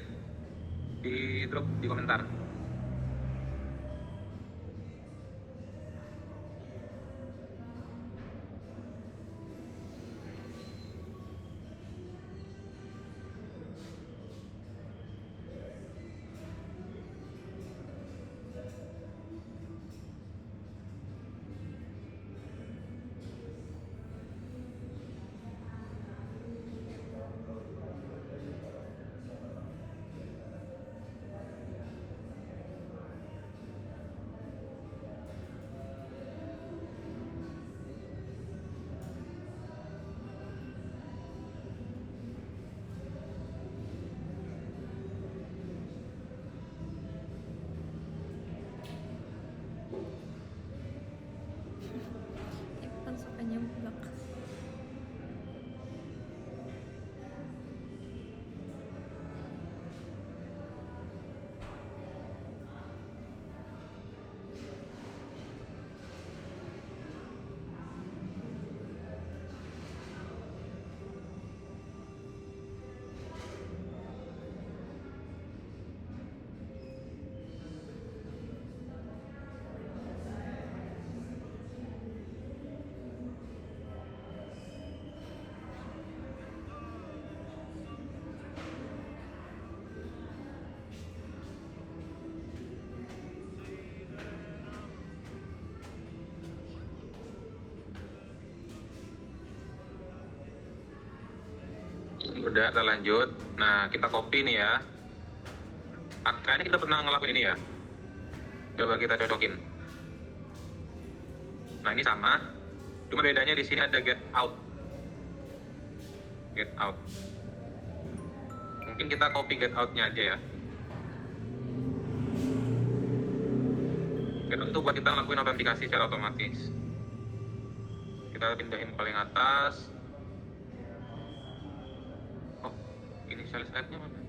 di drop di komentar. Udah, kita lanjut. Nah, kita copy nih ya. Kayaknya kita pernah ngelakuin ini ya. Coba kita cocokin. Nah, ini sama. Cuma bedanya di sini ada get out. Get out. Mungkin kita copy get out-nya aja ya. Get out itu buat kita ngelakuin autentikasi secara otomatis. Kita pindahin paling atas. Oh, initialize type-nya mana?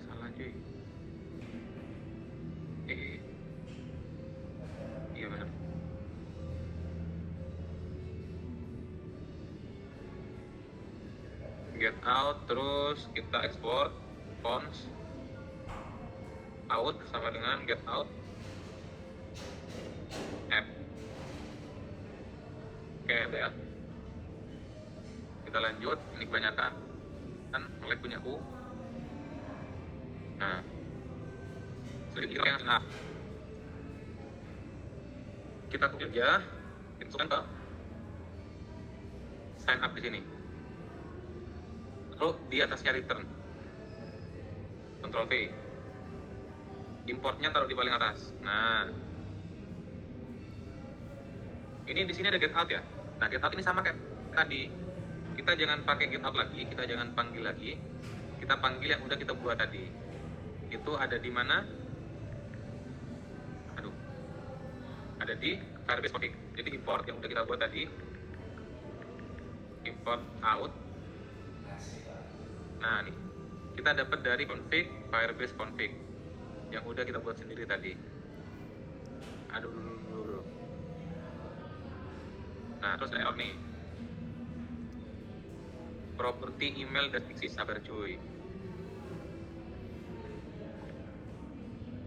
Salah cuy. Iya benar. Get out, terus kita export fonts out sama dengan get out app. Oke, udah ya. Kita lanjut. Ini kebanyakan kan mulai punya aku. Nah, sedikit yang senang. Kita klik aja, masukkan ke sign up di sini. Lalu di atasnya return, Ctrl V, importnya taruh di paling atas. Nah, ini di sini ada get out ya. Nah, get out ini sama kayak tadi. Kita jangan pakai get out lagi, kita jangan panggil lagi. Kita panggil yang udah kita buat tadi. Itu ada di mana? Aduh, ada di Firebase config. Jadi import yang udah kita buat tadi, import out. Nah, nih kita dapat dari config Firebase config yang udah kita buat sendiri tadi. Aduh, dulu. Nah, terus layout nih, properti email dan fiksi. Sabar cuy,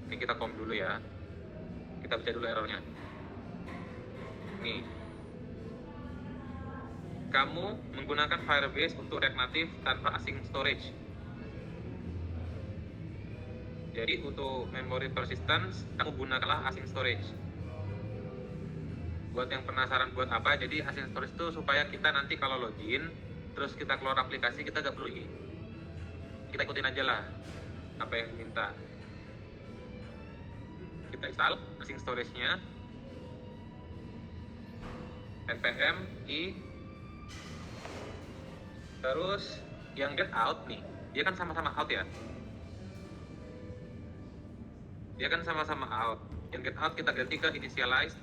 ini kita kom dulu ya. Kita baca dulu errornya. Nih, kamu menggunakan Firebase untuk React Native tanpa async storage. Jadi untuk memory persistence, kamu gunakanlah async storage. Buat yang penasaran buat apa, jadi async storage itu supaya kita nanti kalau login, terus kita keluar aplikasi, kita gak perlu lagi. Kita ikutin aja lah apa yang diminta. Kita install async storage-nya, npm i. Terus yang get out nih, dia kan sama-sama out ya. Dia kan sama-sama out. Yang get out kita ganti ke initialize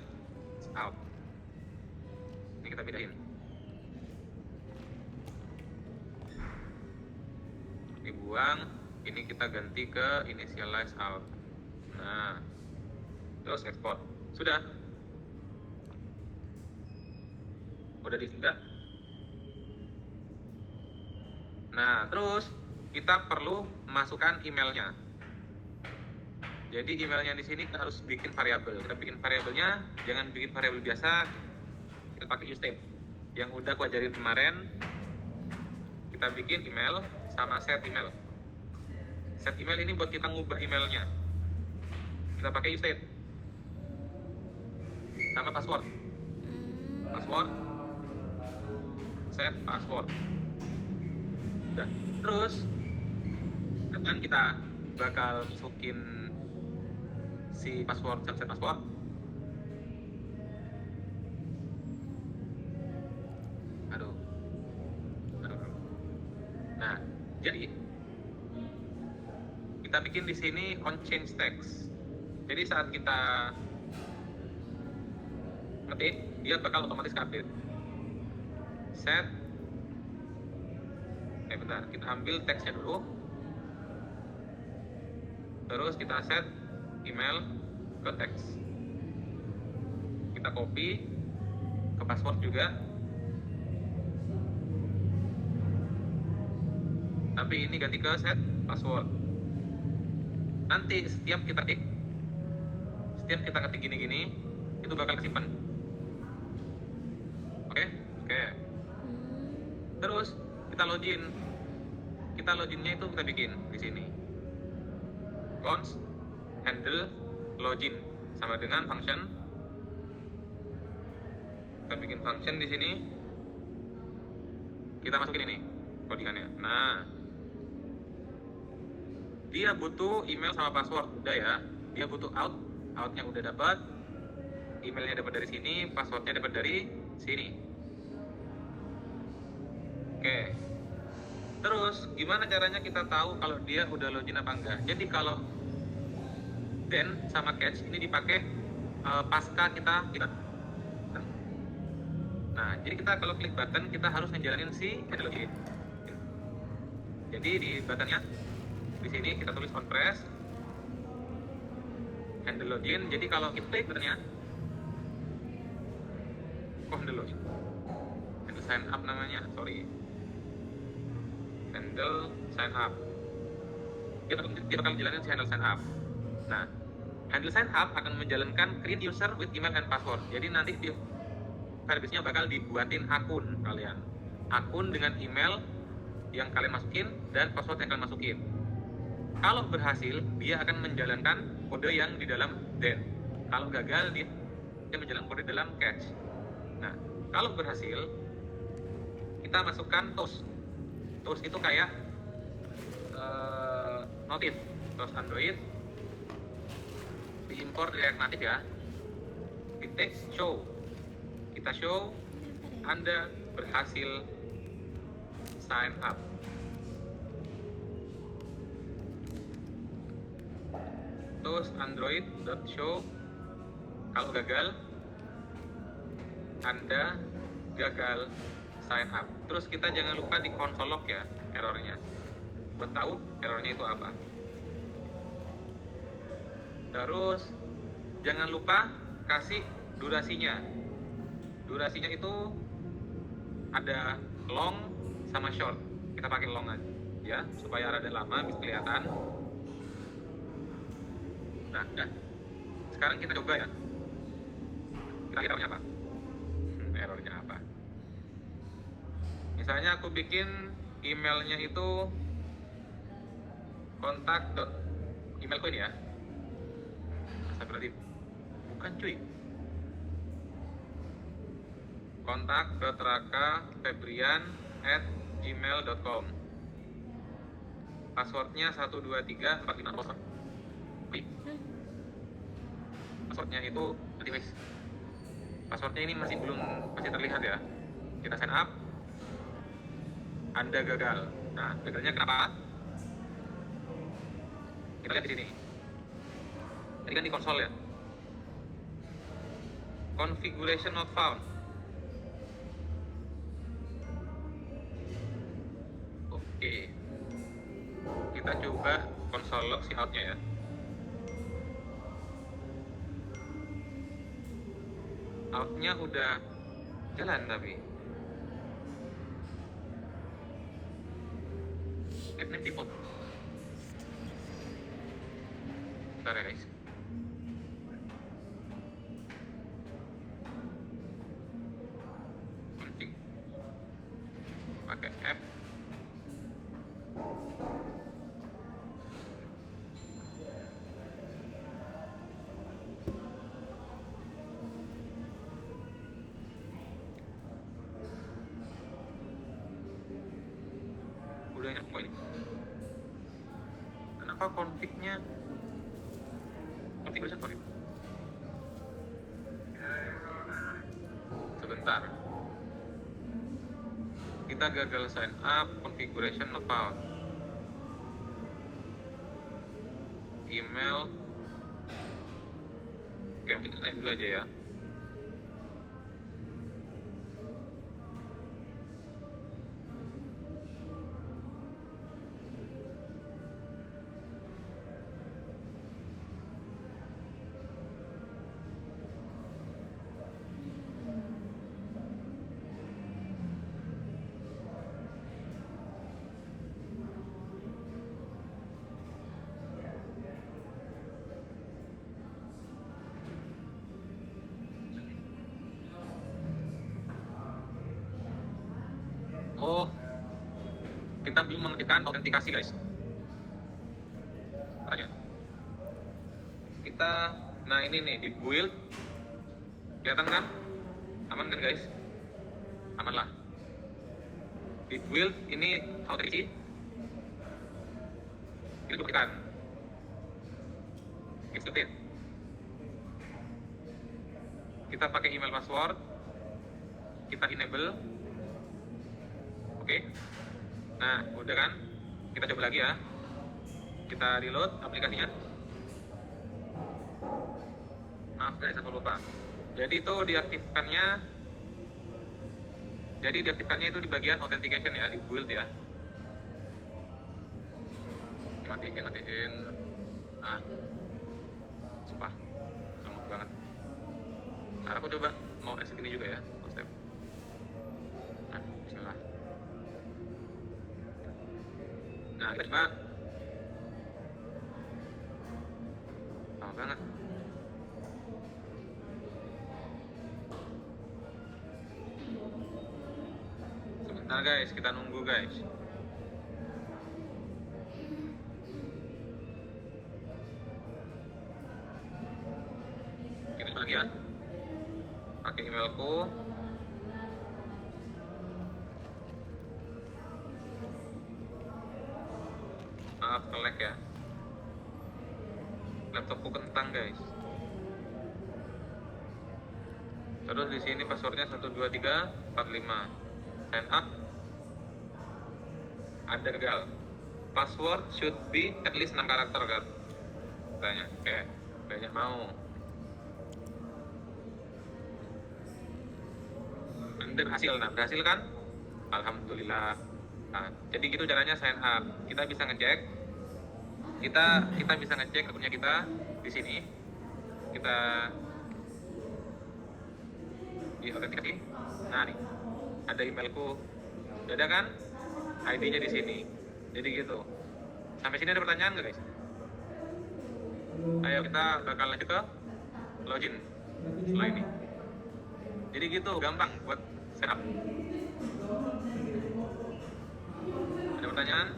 out. Ini kita pindahin. Dibuang. Ini kita ganti ke initialize out. Nah, terus export. Sudah. Udah disinggah. Nah, terus kita perlu masukkan emailnya. Jadi emailnya di sini kita harus bikin variabel. Kita bikin variabelnya, jangan bikin variabel biasa. Kita pakai usestate yang udah aku ajarin kemarin. Kita bikin email sama set email. Set email ini buat kita ngubah emailnya. Kita pakai usestate sama password. Password, set password. Udah. Terus kan kita bakal masukin si password, set password. Aduh. Nah, jadi kita bikin di sini on change text. Jadi saat kita ngetik, dia bakal otomatis update. Set. Bentar, kita ambil teksnya dulu. Terus kita set email ke teks. Kita copy ke password juga. Tapi ini ganti ke set password. Nanti setiap kita ketik gini-gini, itu bakal kesimpan. Oke? Terus kita login. Kita loginnya itu kita bikin di sini. Const handle login sama dengan function. Kita bikin function di sini kita masukin ini codingannya. Nah, dia butuh email sama password, udah ya. Dia butuh outnya udah dapat, emailnya dapat dari sini, passwordnya dapat dari sini. Oke. Terus gimana caranya kita tahu kalau dia udah login apa enggak? Jadi kalau then sama catch ini dipakai pasca kita. Nah, jadi kita kalau klik button kita harus ngejalanin si handle login. Jadi di buttonnya di sini kita tulis on press handle login. Jadi kalau kita klik buttonnya, handle login, handle sign up namanya, sorry, handle sign up. Kita bakal jalanin si handle sign up. Nah, handle sign up akan menjalankan create user with email and password. Jadi nanti di Firebase-nya bakal dibuatin akun kalian, akun dengan email yang kalian masukin dan password yang kalian masukin. Kalau berhasil, dia akan menjalankan kode yang di dalam then. Kalau gagal, dia menjalankan kode dalam catch. Nah, kalau berhasil, kita masukkan toast. Toast itu kayak notif, toast Android, diimpor React Native ya. Titik show. Kita show Anda berhasil sign up. Terus android.show kalau gagal Anda gagal sign up. Terus kita jangan lupa di console log ya errornya, buat tahu errornya itu apa. Terus jangan lupa kasih durasinya. Durasinya itu ada long sama short. Kita pakai long aja ya, supaya rada lama bisa kelihatan. Nah, udah. Sekarang kita coba ya. Kita lihat errornya apa. Errornya apa? Misalnya aku bikin emailnya itu kontak emailku ini ya. Astagfirullahaladzim. Bukan cuy. kontak.raka.febrian@gmail.com. Passwordnya 12345. Passwordnya itu nanti guys. Passwordnya ini masih terlihat ya. Kita sign up. Anda gagal. Nah, gagalnya kenapa? Kita lihat di sini. Ini kan di konsol ya. Configuration not found. Oke. Kita coba console log si outnya ya. Outnya udah jalan tapi Name default. Bentar ya guys. Config. Pakai app. Udah nyampe ini. Kenapa config-nya configuration config? Sebentar. Kita gagal sign up, configuration not found. Email. Oke, kita lihat dulu aja ya. Oh, kita belum mengetikkan autentikasi guys. Tanya. Kita, nah ini nih di build, kelihatan kan? Aman kan guys? Aman lah. Di build ini authentication itu diberikan ikutin, kita pakai email password, kita enable. Oke. Nah udah kan, kita coba lagi ya, kita reload aplikasinya. Maaf guys, aku lupa. Jadi itu diaktifkannya itu di bagian authentication ya, di build ya. Matiin. Sumpah, lemot banget. Nah, aku coba mau exit ini juga ya, step. Nah, bismillah. Nah, kita coba. Lama banget. Sebentar guys, kita nunggu guys. Kita lagi ya, pakai emailku. Maaf nge-lag ya, laptopku kentang guys. Terus di sini passwordnya 12345. Sign up, ada gagal. Password should be at least 6 karakter kan. Banyak mau. Anda berhasil kan? Alhamdulillah. Nah, jadi gitu caranya sign up. Kita bisa ngecek akunnya kita di sini. Kita di autentikasi. Nah nih, ada emailku. Udah ada kan? ID-nya di sini. Jadi gitu. Sampai sini ada pertanyaan nggak guys? Ayo kita bakal lanjut ke login setelah ini. Jadi gitu, gampang buat setup. Ada pertanyaan?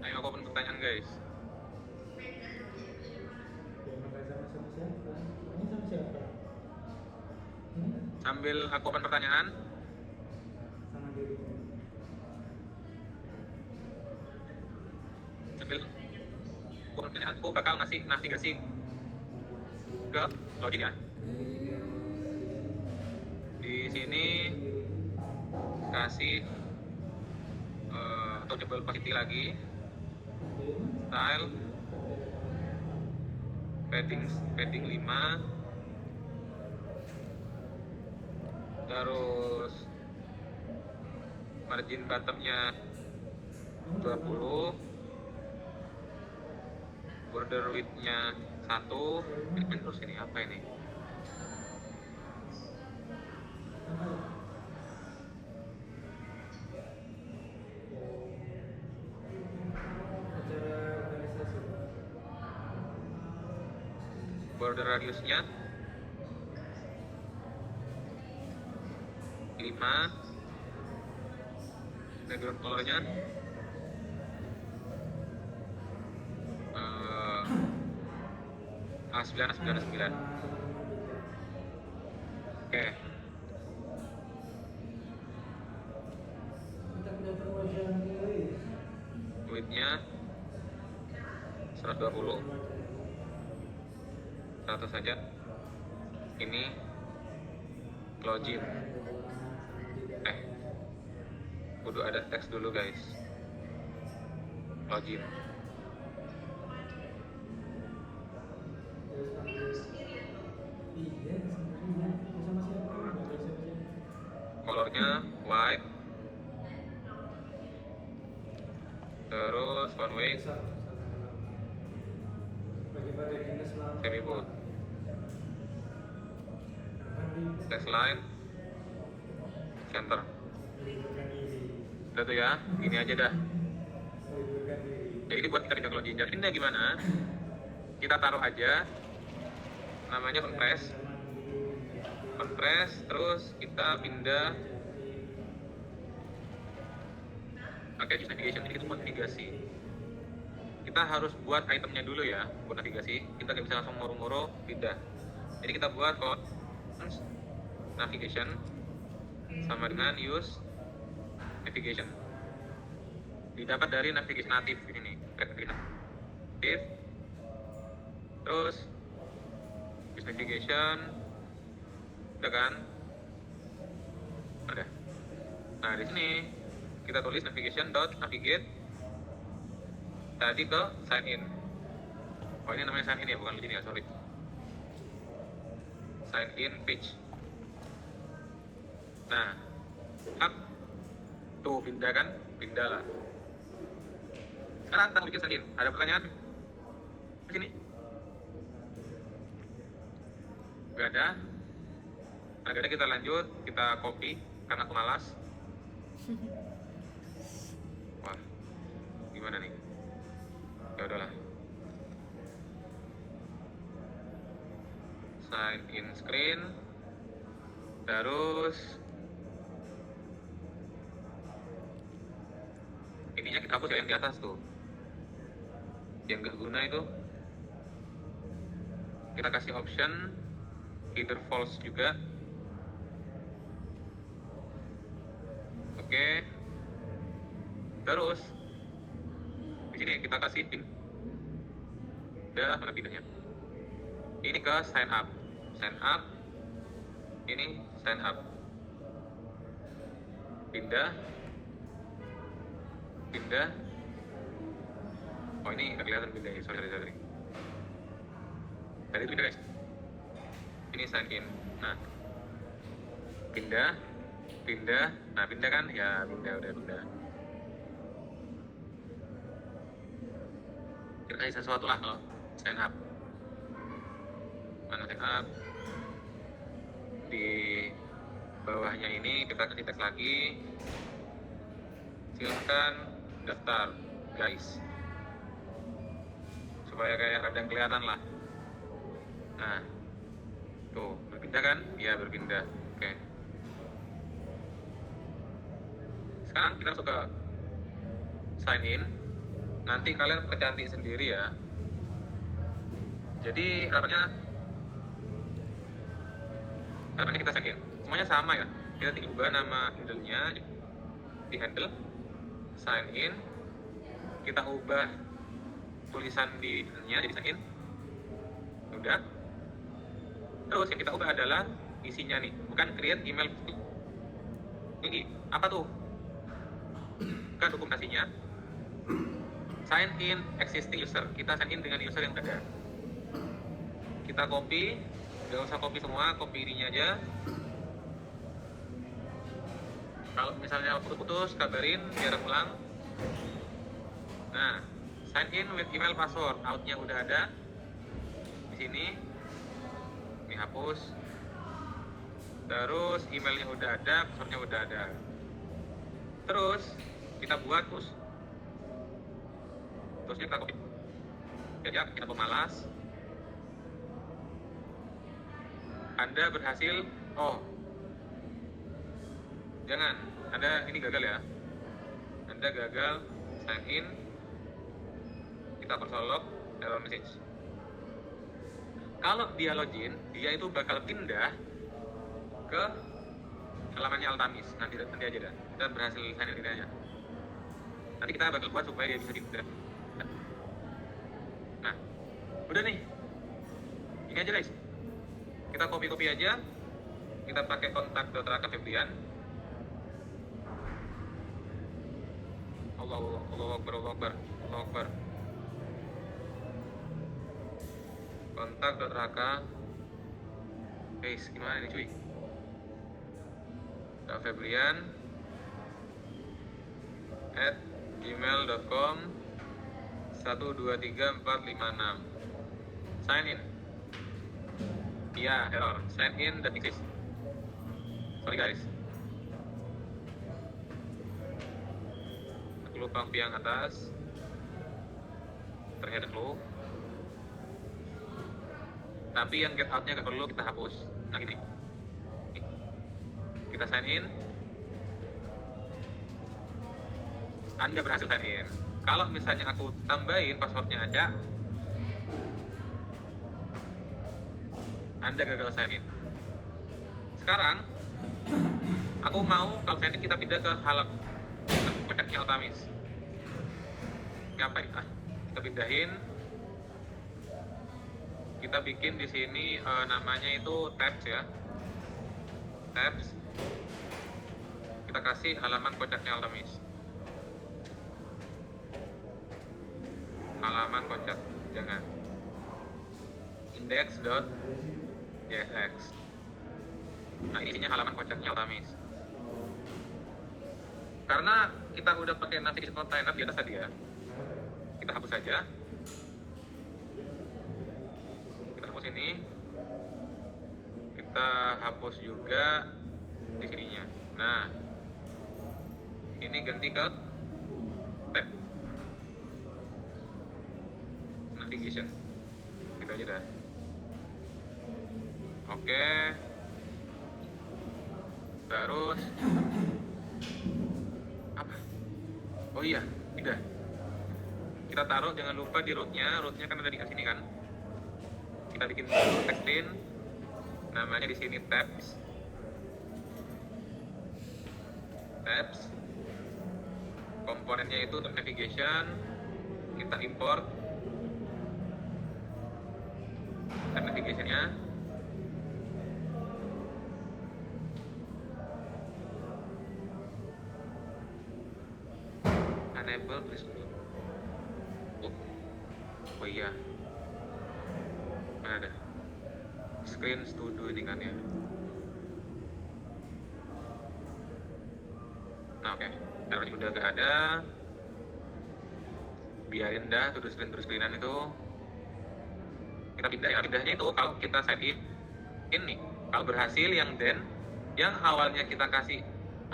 Ayo aku open pertanyaan guys. Sambil aku open pertanyaan. Aku bakal ngasih navigasi ke login ya. Di sini kasih touchable opacity lagi, style, padding 5, terus margin bottomnya 20, border width-nya 1. Terus ini apa ini? Border radiusnya 5, background colornya A9. Oke. Width-nya 120. 100 saja. Ini login. Kudu ada teks dulu guys. Login. Colornya white. Terus font weight semi bold. Text line center. Udah tuh ya, gini aja dah. Jadi buat kita pindah ke login. Jadi pindah gimana? Kita taruh aja namanya compress, terus kita pindah pakai navigation. Ini itu modifikasi. kita harus buat itemnya dulu ya buat navigasi. Kita nggak bisa langsung moro-moro pindah. Jadi kita buat navigation sama dengan use navigation. Didapat dari navigation native ini, native. Terus use navigation, udah kan? Ada. Nah di sini kita tulis navigation.navigate tadi ke sign in. Oh ini namanya sign in ya, bukan begini ya, sorry. Sign in page. Nah, up tuh pindah kan, pindah lah. Sekarang kita bikin sign in. Ada pertanyaan? Di sini? Gak ada. Nah, jadi kita lanjut, kita copy karena aku malas. Wah, gimana nih? Ya udahlah. Sign in screen. Terus ininya kita hapus ya, yang di atas tuh. Yang gak guna itu. Kita kasih option either false juga. Oke. Terus di sini kita kasih pin. Udah, mana pinnya? Ini ke sign up. Sign up. Ini sign up. Pindah. Pindah. Oh ini nggak kelihatan pindah ya, sorry. Tadi itu pindah guys. Ini sign in. Nah, pindah. Nah pindah kan? Ya pindah, udah pindah. Kita kasih sesuatu lah kalau sign up. Mana sign up? Di bawahnya ini kita kasih teks lagi. Silahkan daftar guys, supaya kayak ada yang kelihatan lah. Nah tuh berpindah kan? Iya berpindah. Oke. Sekarang kita masuk ke sign in. Nanti kalian kecantik sendiri ya. Jadi harapannya kita sign in. Semuanya sama ya. Kita tinggal ubah nama handle-nya di handle, sign in. Kita ubah tulisan di handle-nya jadi sign in. Udah. Terus yang kita ubah adalah isinya nih, bukan create email. Ini apa tuh? Bukan dokumentasinya. Sign in existing user. Kita sign in dengan user yang ada. Kita copy, nggak usah copy semua, copy ininya aja. Kalau misalnya putus-putus, kabarin biar ulang. Nah, sign in with email password. Outnya udah ada di sini. Ini hapus. Terus emailnya udah ada, passwordnya udah ada. Terus kita buat terusnya kita copy. Ya, kita pemalas. Anda berhasil. Oh, jangan. Anda ini gagal ya. Anda gagal sign in. Kita log error message. Kalau dia login, dia itu bakal pindah ke halamannya Altamis. Nanti aja dah. Kita berhasil sign in aja. Nanti kita bakal buat supaya dia bisa pindah. Nah, udah nih. Ini aja guys. Kita copy aja. Kita pakai kontak.raka Febrian. Allahu Akbar. Kontak.raka. Guys, gimana nih cuy? Febrian @gmail.com 123456. Sign in. Iya, error. Sign in dan exist. Sorry guys. Aku lupa copy yang atas. Ternyata perlu. Tapi yang get out-nya gak perlu, kita hapus. Nah ini. Kita sign in. Anda berhasil sign in. Kalau misalnya aku tambahin passwordnya aja, Anda gagal sign in. Sekarang aku mau kalau sign in kita pindah ke kontaknya Altamis. Ngapain? Kita pindahin. Kita bikin di sini namanya itu tabs ya. Tabs. Kita kasih halaman kocaknya Altamis. Halaman kocak, jangan. Index.jsx. Nah, isinya halaman kocaknya Altamis. Karena kita udah pakai navigation container di atas tadi ya, kita hapus saja. Kita hapus ini. Kita hapus juga di sininya. Nah, ini ganti ke tab navigation. Gitu aja dah. Oke. Terus apa? Oh iya, tidak. Kita taruh, jangan lupa di rootnya kan ada di sini kan. Kita bikin tekstin, namanya di sini tabs. Komponennya itu navigation. Kita import tab navigationnya. Enable please dulu. Oh iya, mana ada screen to do ini kan ya. Nah, oke. Taruh udah gak ada, biarin dah to do screenan itu. Kita pindah ya. Pindahnya itu kalau kita sign in ini, kalau berhasil yang awalnya kita kasih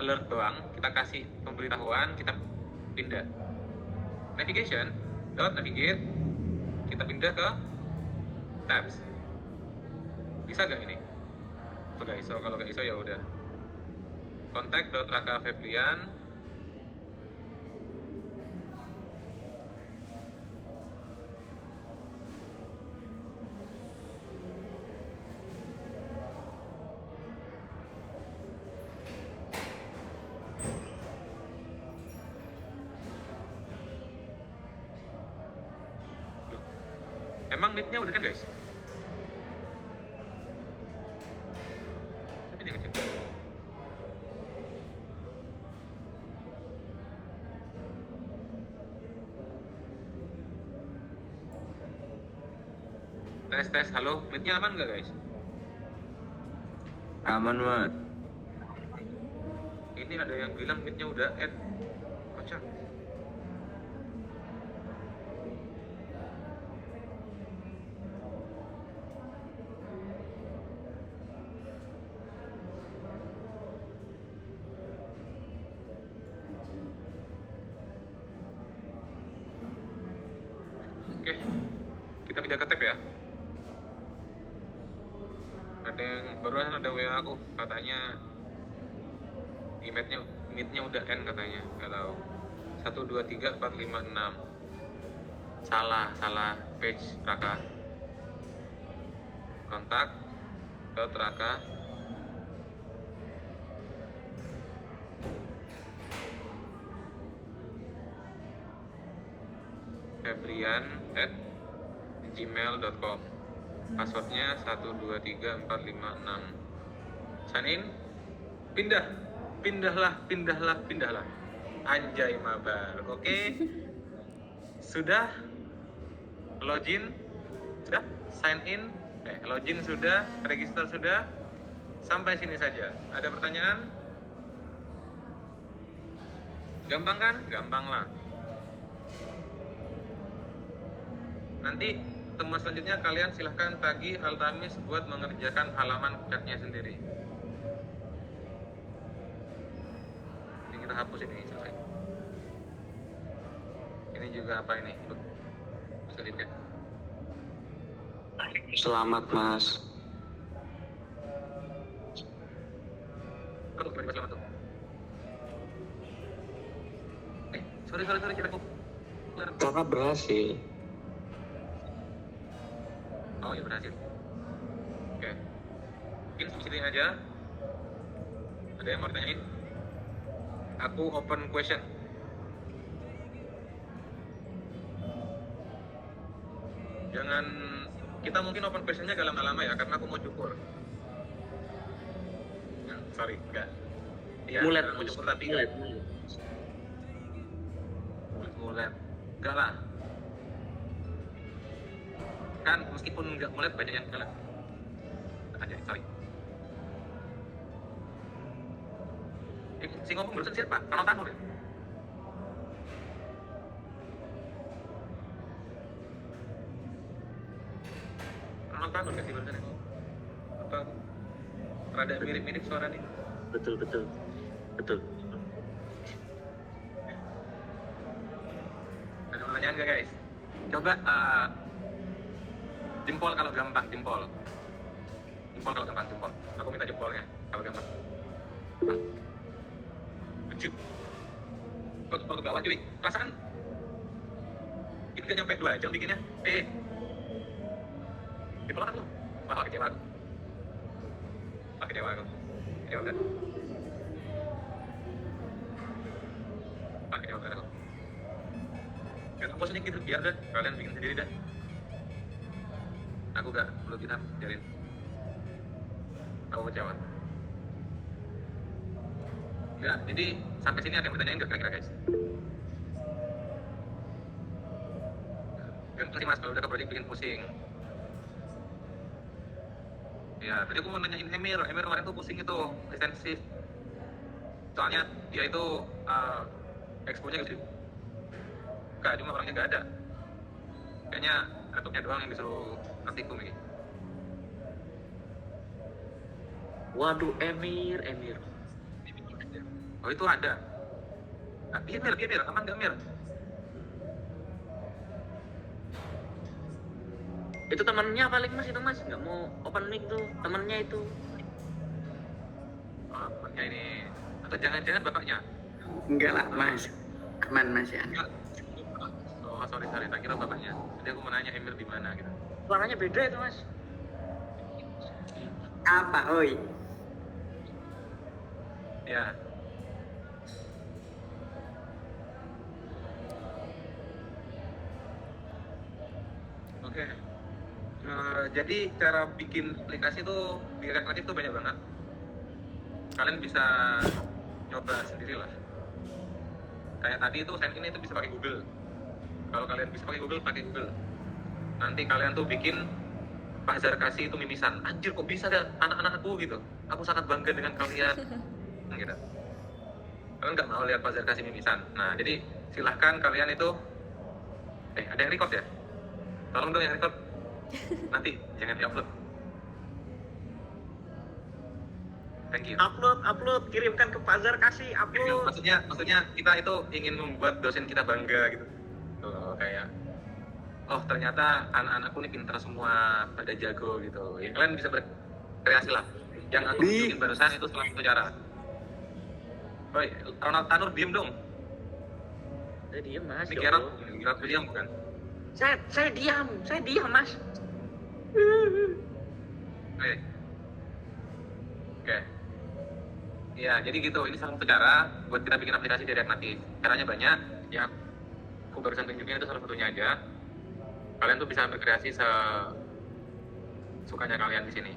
alert doang, kita kasih pemberitahuan, kita pindah navigate, kita pindah ke tabs. Bisa gak ini? Gak iso. Kalau gak iso ya udah. Kontak.raka Febrian. Emang need-nya udah kan guys? Tapi dia kecil. Tes, halo, need-nya aman nggak guys? Aman banget. Ini ada yang bilang need-nya udah add. Kocak. Oke, kita pindah ke tab ya. Ada yang barusan ada WA aku, katanya meetnya udah end katanya, nggak tahu. 1 2 3 4 5 6. Salah page Raka. Kontak Raka. febrian@gmail.com. Passwordnya 123456. Sign in. Pindahlah. Anjay mabar. Oke. Sudah. Login. Sudah. Sign in. Login sudah. Register sudah. Sampai sini saja. Ada pertanyaan? Gampang kan? Gampang lah. Nanti temuan selanjutnya kalian silahkan tagih Altamis buat mengerjakan halaman chatnya sendiri. Ini kita hapus ini selesai. Ini juga apa ini? Selanjutnya. Selamat Mas. Selamat tuh. Sorry, kita Karena berhasil. Oh ya berhasil. Oke. Mungkin sampai sini aja. Ada yang mau ditanyain? Aku open question. Jangan, kita mungkin open questionnya gak lama-lama ya, karena aku mau cukur. Nah, sorry, enggak. Iya, Mulet, mau cukur tapi mulet. mulet. Enggak lah. Kan meskipun enggak mulet banyak yang enggak lah. Aja, sorry. Si ngomong barusan siapa? Ronald Tanur ya? Ronald Tanur gak sih barusan yang ngomong? Apa? Rada mirip-mirip suara nih. Betul. Ada pertanyaan nggak guys? Coba jempol kalau gampang, jempol. Jempol kalau gampang, jempol. Aku minta jempolnya kalau gampang. Lucu. Kok jempol ke bawah cuy? Perasaan ini nggak nyampe 2 jam bikinnya. Jempol aku. Wah, kecewa aku. Kecewa aku. Ya udah. Kecewa aku. Gak tau bosnya gitu, biar deh, kalian bikin sendiri dah. Aku gak perlu kita biarin. Aku kecewa. Ya, jadi sampai sini ada yang bertanyain gak kira-kira guys? Kan pusing mas, kalau udah ke project bikin pusing. Ya, tadi aku mau nanyain Emir kemarin tuh pusing itu, ekstensif. Soalnya dia itu expo-nya gitu. Gak, cuma orangnya gak ada. Kayaknya laptopnya doang yang disuruh praktikum ini. Waduh, Emir. Oh itu ada. Nah, Mir, aman gak Mir? Itu temannya paling mas itu mas, nggak mau open mic tuh temannya itu. Oh, bapaknya ini. Atau jangan-jangan bapaknya? Enggak lah mas, aman mas ya. Enggak. Oh sorry, tak kira bapaknya. Jadi aku mau nanya Emir di mana gitu. Suaranya beda itu mas. Apa oi? Ya. Oke. Jadi cara bikin aplikasi tuh di React Native tuh banyak banget. Kalian bisa coba sendirilah. Kayak tadi itu sign in itu bisa pakai Google. Kalau kalian bisa pakai Google, pakai Google. Nanti kalian tuh bikin Pak Zarkasi itu mimisan. Anjir kok bisa ada anak-anak aku gitu. Aku sangat bangga dengan kalian. Gitu. Kalian nggak mau lihat Pak Zarkasi mimisan. Nah jadi silahkan kalian itu. Ada yang record ya? Tolong dong yang record. Nanti jangan di-upload. Thank you. Upload, kirimkan ke Pak Zarkasi, upload. Maksudnya kita itu ingin membuat dosen kita bangga gitu. Tuh kayak oh ternyata anak-anakku ini pintar semua, pada jago gitu. Ya kalian bisa berkreasi lah. Yang aku bikin barusan itu salah satu cara. Oi, Ronald Tanur diem dong. Saya diam mas. Ini ya Gerard Allah. diam bukan? Saya diam mas. Oke. Ya, jadi gitu. Ini salah satu cara buat kita bikin aplikasi di React Native. Caranya banyak. Ya, aku barusan tunjukin itu salah satunya aja. Kalian tuh bisa berkreasi sukanya kalian di sini.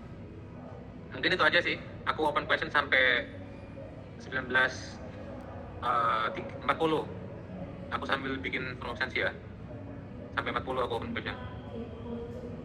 Mungkin itu aja sih. Aku open question sampai 19.40. Aku sambil bikin promotion sih ya. Sampai 40 aku open question.